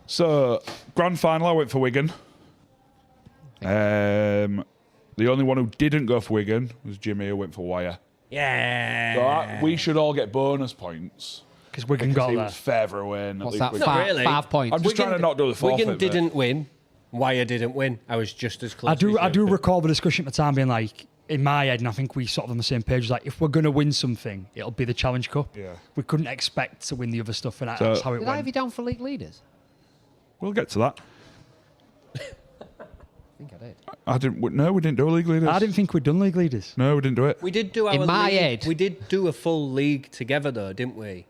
Speaker 1: So, grand final, I went for Wigan. The only one who didn't go for Wigan was Jimmy, who went for Wire.
Speaker 2: Yeah.
Speaker 1: So we should all get bonus points.
Speaker 3: Because Wigan
Speaker 1: Because
Speaker 3: got
Speaker 1: he
Speaker 3: there.
Speaker 1: was further away. And at
Speaker 4: What's
Speaker 1: least
Speaker 4: that?
Speaker 1: Wigan-
Speaker 2: Not really.
Speaker 4: 5 points.
Speaker 1: I'm just trying to not do the forfeit.
Speaker 2: Wigan didn't win. Wire didn't win. I was just as close.
Speaker 3: I
Speaker 2: as
Speaker 3: do
Speaker 2: you.
Speaker 3: recall the discussion at the time being like, in my head, and I think we sort of on the same page, like, if we're going to win something, it'll be the Challenge Cup.
Speaker 1: Yeah.
Speaker 3: We couldn't expect to win the other stuff, and
Speaker 1: So-
Speaker 3: that's how it
Speaker 4: Did I have
Speaker 3: went.
Speaker 4: you down for league leaders?
Speaker 1: We'll get to that.
Speaker 4: I think I did.
Speaker 1: I didn't. No, we didn't do league leaders.
Speaker 3: I didn't think we'd done league leaders.
Speaker 1: No, we didn't do it.
Speaker 2: We did do our
Speaker 4: In my
Speaker 2: league.
Speaker 4: head.
Speaker 2: We did do a full league together though, didn't we?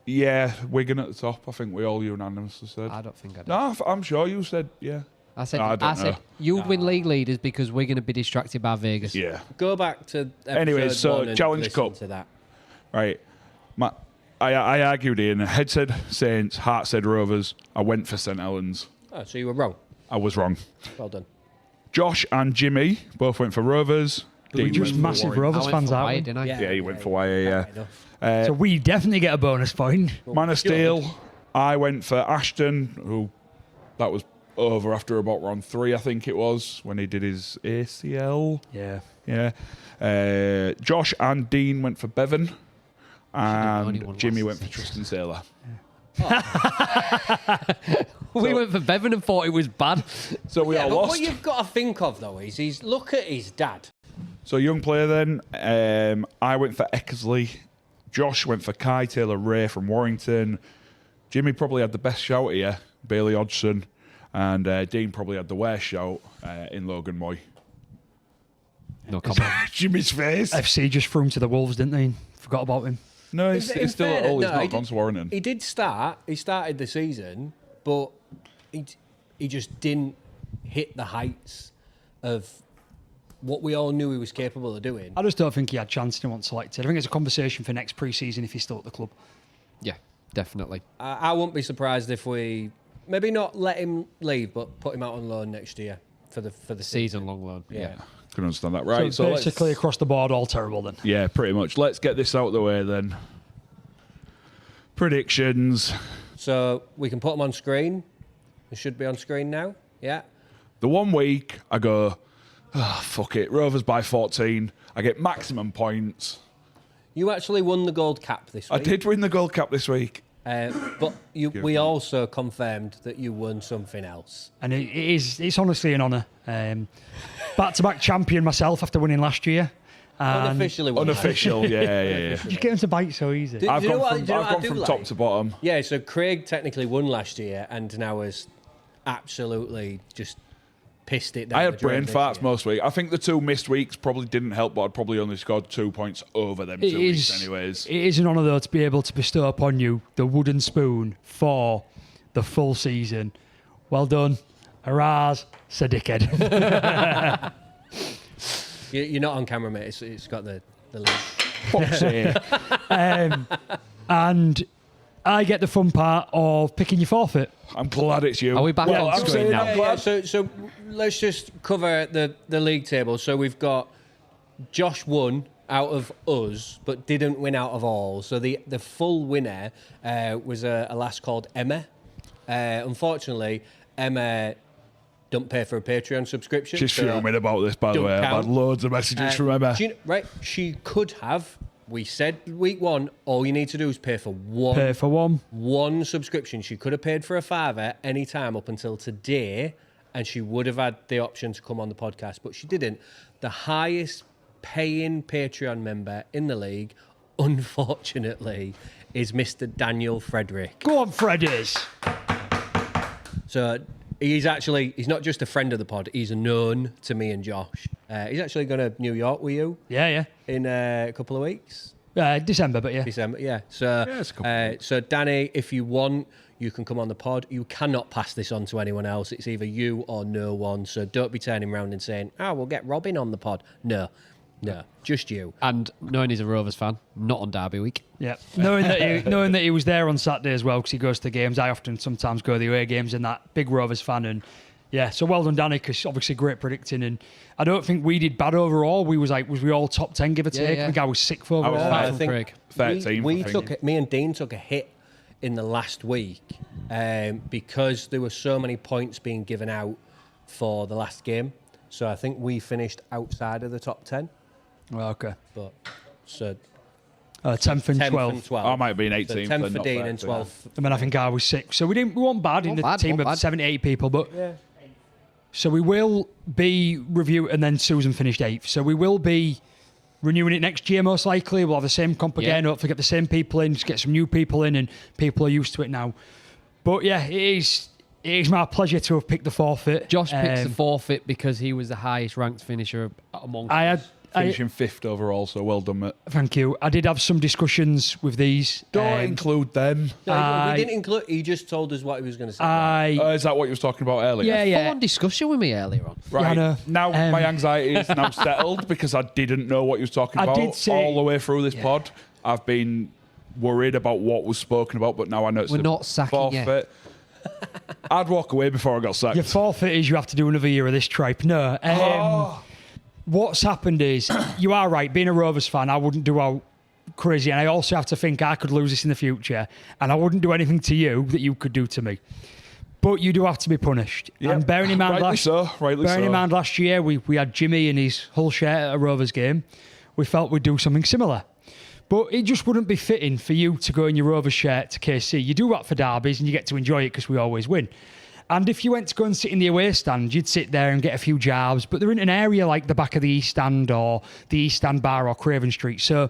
Speaker 1: Yeah, Wigan at the top. I think we all unanimously said.
Speaker 4: I don't think I did.
Speaker 1: No, I'm sure you said yeah.
Speaker 4: I said,
Speaker 1: No, I don't
Speaker 4: I said
Speaker 1: know.
Speaker 4: you'd win league leaders because we're going to be distracted by Vegas.
Speaker 1: Yeah.
Speaker 2: Go back to
Speaker 1: Anyway,
Speaker 2: episode
Speaker 1: so
Speaker 2: 1 and
Speaker 1: Challenge
Speaker 2: listen
Speaker 1: Cup.
Speaker 2: to that.
Speaker 1: Right. I argued in. Head said Saints, heart said Rovers. I went for St Helens.
Speaker 2: Oh, so you were wrong.
Speaker 1: I was wrong.
Speaker 2: Well done.
Speaker 1: Josh and Jimmy both went for Rovers.
Speaker 3: We
Speaker 1: Dean
Speaker 3: just
Speaker 1: went for
Speaker 3: massive
Speaker 1: Warwick.
Speaker 3: Rovers
Speaker 4: I went
Speaker 3: fans,
Speaker 4: for
Speaker 3: aren't
Speaker 4: Wyatt,
Speaker 3: we?
Speaker 4: didn't I?
Speaker 1: Yeah, he went for Wire, yeah.
Speaker 2: Enough.
Speaker 3: So we definitely get a bonus point.
Speaker 1: Man of Steel, I went for Ashton, who that was over after about round 3, I think it was, when he did his ACL.
Speaker 3: Yeah.
Speaker 1: Yeah. Josh and Dean went for Bevan.
Speaker 4: only
Speaker 1: And
Speaker 4: one
Speaker 1: Jimmy
Speaker 4: last
Speaker 1: went for Tristan Saylor.
Speaker 4: We went for Bevan and thought it was bad.
Speaker 1: So we
Speaker 2: Yeah,
Speaker 1: all
Speaker 2: but
Speaker 1: lost.
Speaker 2: what you've got to think of though is he's look at his dad.
Speaker 1: So young player then. I went for Eckersley. Josh went for Kai Taylor-Ray from Warrington. Jimmy probably had the best shout here, Bailey Hodgson. And Dean probably had the worst shout in Logan Moy.
Speaker 4: No comment.
Speaker 1: Jimmy's face.
Speaker 3: FC just threw him to the Wolves, didn't they? Forgot about him.
Speaker 1: No, he's
Speaker 2: In
Speaker 1: still at
Speaker 2: fairness,
Speaker 1: all. He's
Speaker 2: no,
Speaker 1: not
Speaker 2: he
Speaker 1: gone
Speaker 2: did-
Speaker 1: to Warrington.
Speaker 2: He did start. He started the season, but he just didn't hit the heights of what we all knew he was capable of doing.
Speaker 3: I just don't think he had chance to want selected. I think it's a conversation for next pre-season if he's still at the club.
Speaker 4: Yeah, definitely.
Speaker 2: I wouldn't be surprised if we maybe not let him leave, but put him out on loan next year for the season.
Speaker 4: Season long loan.
Speaker 2: Yeah.
Speaker 1: Can understand that, right?
Speaker 3: So
Speaker 1: let's-
Speaker 3: basically across the board, all terrible then.
Speaker 1: Yeah, pretty much. Let's get this out of the way then. Predictions.
Speaker 2: So we can put them on screen. They should be on screen now. Yeah.
Speaker 1: The 1 week I go, fuck it, Rovers by 14. I get maximum points.
Speaker 2: You actually won the gold cap this
Speaker 1: I
Speaker 2: week.
Speaker 1: did win the Gold Cup this week.
Speaker 2: But we also confirmed that you won something else.
Speaker 3: And it's honestly an honour. Back-to-back champion myself after winning last year. And
Speaker 2: Unofficially won.
Speaker 1: Unofficial, yeah.
Speaker 3: just get him to bite so easy.
Speaker 2: Do-
Speaker 1: I've
Speaker 2: you know what-
Speaker 1: gone
Speaker 2: do you know what I
Speaker 1: from
Speaker 2: do
Speaker 1: top
Speaker 2: like?
Speaker 1: to bottom.
Speaker 2: Yeah, so Craig technically won last year and now has absolutely just pissed it down.
Speaker 1: I
Speaker 2: the
Speaker 1: had
Speaker 2: drain
Speaker 1: brain
Speaker 2: this
Speaker 1: farts
Speaker 2: year.
Speaker 1: most week. I think the 2 missed weeks probably didn't help, but I'd probably only scored 2 points over them 2
Speaker 3: It
Speaker 1: weeks
Speaker 3: is,
Speaker 1: anyways.
Speaker 3: it is an honour, though, to be able to bestow upon you the wooden spoon for the full season. Well done. Araz, Sir Dickhead.
Speaker 2: You're not on camera, mate. It's got the link.
Speaker 1: Fuck's sake.
Speaker 3: And I get the fun part of picking your forfeit.
Speaker 1: I'm glad it's you.
Speaker 4: Are we back
Speaker 1: Well,
Speaker 4: on
Speaker 1: I'm
Speaker 4: screen
Speaker 1: saying
Speaker 4: now?
Speaker 1: I'm glad.
Speaker 2: So let's just cover the league table. So we've got Josh won out of us, but didn't win out of all. So the full winner was a lass called Emma. Unfortunately, Emma don't pay for a Patreon subscription.
Speaker 1: She's
Speaker 2: so
Speaker 1: fuming about this, by the
Speaker 2: don't
Speaker 1: way. I've
Speaker 2: count.
Speaker 1: had loads of messages from Emma.
Speaker 2: do you know- right, she could have. We said week 1, all you need to do is pay for one.
Speaker 3: Pay for one.
Speaker 2: One subscription. She could have paid for a £5 any time up until today, and she would have had the option to come on the podcast, but she didn't. The highest paying Patreon member in the league, unfortunately, is Mr. Daniel Frederick.
Speaker 3: Go on, Freddies.
Speaker 2: So he's not just a friend of the pod, he's known to me and Josh. He's actually going to New York with you
Speaker 3: Yeah.
Speaker 2: in a couple of weeks.
Speaker 3: December, but yeah.
Speaker 2: December, yeah. So,
Speaker 1: it's a couple of weeks.
Speaker 2: so Danny, if you want, you can come on the pod. You cannot pass this on to anyone else. It's either you or no one. So don't be turning around and saying, we'll get Robin on the pod. No, just you.
Speaker 4: And knowing he's a Rovers fan, not on Derby week.
Speaker 3: Yeah, knowing that he was there on Saturday as well because he goes to games. I often sometimes go to the away games and that big Rovers fan. And yeah, so well done, Danny, because obviously great predicting. And I don't think we did bad overall. We was we all top 10, give or take.
Speaker 4: Yeah.
Speaker 3: I think I was 6th overall.
Speaker 1: I
Speaker 4: From
Speaker 1: think
Speaker 4: Craig.
Speaker 1: 13.
Speaker 2: Me and Dean took a hit in the last week because there were so many points being given out for the last game. So I think we finished outside of the top 10.
Speaker 3: Well, okay.
Speaker 2: But so
Speaker 3: 10th and
Speaker 2: 10th
Speaker 3: 12th.
Speaker 2: and 12th.
Speaker 1: I might be in 18th.
Speaker 2: So 10th
Speaker 1: then,
Speaker 2: for
Speaker 1: not
Speaker 2: Dean
Speaker 1: 13th.
Speaker 2: and 12th.
Speaker 3: And then I think I was 6th. So we weren't bad in the team of 78 people, but so we will be and then Susan finished 8th. So we will be renewing it next year most likely. We'll have the same comp again. Hopefully get the same people in, just get some new people in, and people are used to it now. But yeah, it is my pleasure to have picked the forfeit.
Speaker 4: Josh picks the forfeit because he was the highest ranked finisher among us.
Speaker 1: Finishing 5th overall, so well done, mate.
Speaker 3: Thank you. I did have some discussions with these.
Speaker 1: Don't include them.
Speaker 2: No, we didn't include. He just told us what he was going to say.
Speaker 1: Is that what you was talking about earlier?
Speaker 3: Yeah.
Speaker 4: Full-on discussion with me earlier on.
Speaker 1: Right.
Speaker 3: Yeah, I know.
Speaker 1: Now my anxiety is now settled because I didn't know what you was talking
Speaker 3: I
Speaker 1: about
Speaker 3: did say-
Speaker 1: all the way through this pod. I've been worried about what was spoken about, but now I know it's
Speaker 4: We're
Speaker 1: a
Speaker 4: not sacking you.
Speaker 1: forfeit. I'd walk away before I got sacked.
Speaker 3: Your forfeit is you have to do another year of this tripe. No. What's happened is, you are right, being a Rovers fan, I wouldn't do out crazy. And I also have to think I could lose this in the future. And I wouldn't do anything to you that you could do to me. But you do have to be punished.
Speaker 1: Yep.
Speaker 3: And bearing in mind
Speaker 1: Rightly so.
Speaker 3: last year, we had Jimmy in his Hull shirt at a Rovers game. We felt we'd do something similar. But it just wouldn't be fitting for you to go in your Rovers shirt to KC. You do that for derbies and you get to enjoy it because we always win. And if you went to go and sit in the away stand, you'd sit there and get a few jabs. But they're in an area like the back of the East Stand or the East Stand Bar or Craven Street. So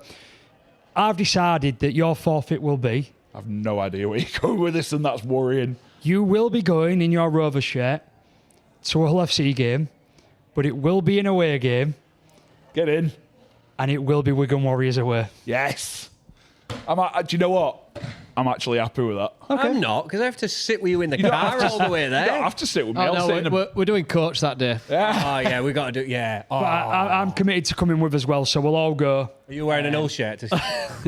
Speaker 3: I've decided that your forfeit will be...
Speaker 1: I've no idea where you're going with this, and that's worrying.
Speaker 3: You will be going in your Rovers shirt to a Hull FC game, but it will be an away game.
Speaker 1: Get in.
Speaker 3: And it will be Wigan Warriors away.
Speaker 1: Yes. Do you know what? I'm actually happy with that.
Speaker 2: I'm not, because I have to sit with you in the
Speaker 1: You don't
Speaker 2: car
Speaker 1: have to-
Speaker 2: all the way
Speaker 1: You
Speaker 2: there.
Speaker 1: don't have to sit with me.
Speaker 4: Oh,
Speaker 1: I'll
Speaker 4: no,
Speaker 1: sit in the...
Speaker 4: we're doing coach that day.
Speaker 2: Oh, yeah, we got to do. Yeah. Oh.
Speaker 3: But I'm committed to coming with as well, so we'll all go.
Speaker 2: Are you wearing an Hull shirt?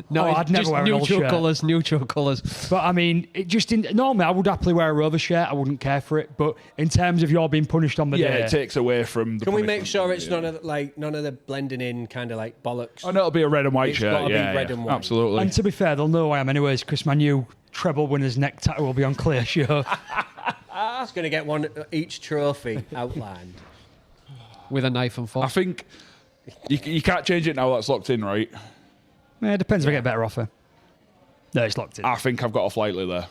Speaker 4: No,
Speaker 3: I'd never
Speaker 4: just
Speaker 3: wear an Hull
Speaker 4: neutral
Speaker 3: shirt.
Speaker 4: colours, neutral colours.
Speaker 3: But I mean, it just normally I would happily wear a Rovers shirt. I wouldn't care for it. But in terms of you're being punished on the
Speaker 1: Yeah,
Speaker 3: day,
Speaker 1: it takes away from the...
Speaker 2: Can we make
Speaker 1: punishment.
Speaker 2: sure it's none of the blending in kind of like bollocks?
Speaker 1: Oh, no, it'll be a red and white
Speaker 2: It's
Speaker 1: shirt.
Speaker 2: gotta be
Speaker 1: Yeah,
Speaker 2: red and white.
Speaker 1: Absolutely.
Speaker 3: and to be fair, they'll know who I am anyways because my new Treble Winners necktie will be on clear show.
Speaker 2: It's going to get one each trophy outlined.
Speaker 4: With a knife and
Speaker 1: I
Speaker 4: fork.
Speaker 1: think you can't change it now that's locked in, right?
Speaker 3: It depends if I get a better offer. No, it's locked in.
Speaker 1: I think I've got off lightly there.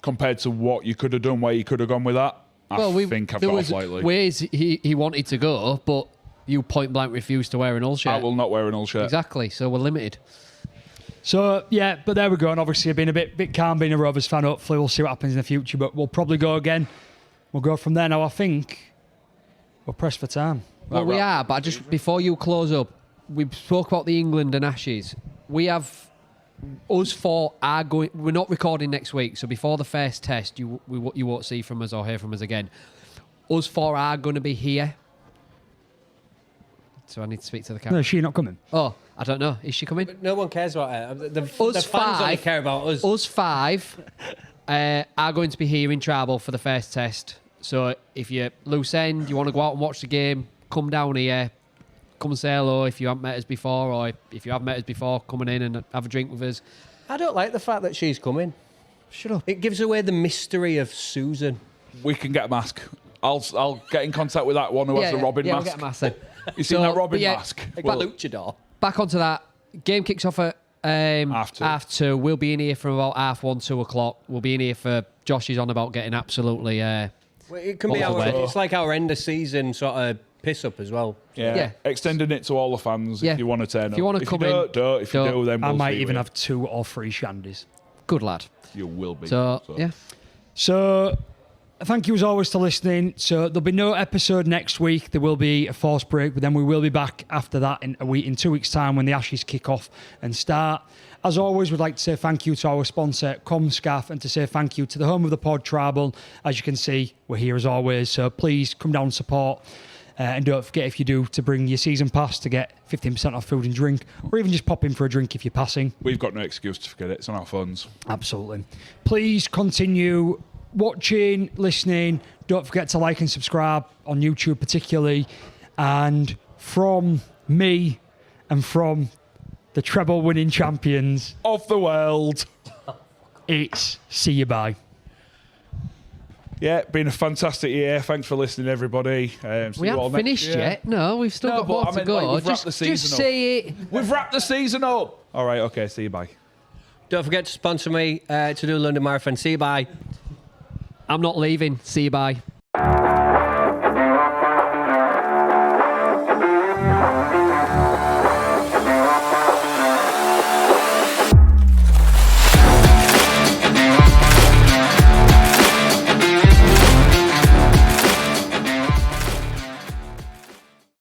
Speaker 1: Compared to what you could have done, where you could have gone with that, I think I've
Speaker 4: there
Speaker 1: got
Speaker 4: was
Speaker 1: off lightly.
Speaker 4: ways he wanted to go, but you point blank refused to wear an Hull shirt.
Speaker 1: I will not wear an Hull shirt.
Speaker 4: Exactly, so we're limited.
Speaker 3: So, yeah, but there we go. And obviously, I've been a bit calm being a Rovers fan. Hopefully, we'll see what happens in the future. But we'll probably go again. We'll go from there. Now, I think we're pressed for time.
Speaker 4: Well, we are, but just before you close up, we spoke about the England and Ashes. We have... Us four are going... We're not recording next week, so before the first test, you won't see from us or hear from us again. Us four are going to be here. So I need to speak to the camera.
Speaker 3: No, is she not coming?
Speaker 4: Oh, I don't know. Is she coming?
Speaker 2: But no one cares about her. The fans only
Speaker 4: five-
Speaker 2: care about us.
Speaker 4: Us five are going to be here in Treble for the first test. So if you're loose end, you want to go out and watch the game, come down here, come and say hello if you haven't met us before, or if you have met us before, coming in and have a drink with us.
Speaker 2: I don't like the fact that she's coming.
Speaker 4: Shut up.
Speaker 2: It gives away the mystery of Susan.
Speaker 1: We can get a mask. I'll get in contact with that one who has the Robin
Speaker 4: We'll
Speaker 1: mask.
Speaker 4: get a mask then.
Speaker 1: You seen that Robin
Speaker 4: but yeah,
Speaker 1: mask?
Speaker 2: Like
Speaker 1: Well,
Speaker 2: luchador.
Speaker 4: Back onto that. Game kicks off at half two. We'll be in here from about 1:30, 2 o'clock. We'll be in here for Josh is on about getting absolutely...
Speaker 2: Well, it can be
Speaker 4: Bottle
Speaker 2: our,
Speaker 4: of
Speaker 2: it's like our end of season sort of piss up as well.
Speaker 1: yeah. Extending it to all the fans
Speaker 4: Yeah.
Speaker 1: if you want to turn up.
Speaker 4: If you want to come in,
Speaker 1: don't. If you
Speaker 4: don't.
Speaker 1: do, then
Speaker 3: I
Speaker 1: we'll
Speaker 3: might
Speaker 1: see
Speaker 3: even
Speaker 1: you.
Speaker 3: have 2 or 3 shandies.
Speaker 4: Good lad.
Speaker 1: You will be.
Speaker 4: So, yeah.
Speaker 3: So, thank you as always to listening. So there'll be no episode next week. There will be a forced break, but then we will be back after that in 2 weeks' time when the Ashes kick off and start. As always, we'd like to say thank you to our sponsor, Comscaf, and to say thank you to the home of the pod, Treble. As you can see, we're here as always, so please come down and support. And don't forget, if you do, to bring your season pass to get 15% off food and drink, or even just pop in for a drink if you're passing.
Speaker 1: We've got no excuse to forget it. It's on our phones.
Speaker 3: Absolutely. Please continue watching, listening. Don't forget to like and subscribe on YouTube particularly. And from me and from the treble winning champions
Speaker 1: of the world,
Speaker 3: it's see you bye.
Speaker 1: Yeah, been a fantastic year. Thanks for listening, everybody.
Speaker 4: We haven't finished yet. No, we've still got more to go. Just say it.
Speaker 1: We've wrapped the season up. All right, okay, see you bye.
Speaker 2: Don't forget to sponsor me to do London Marathon. See you bye.
Speaker 4: I'm not leaving. See you bye.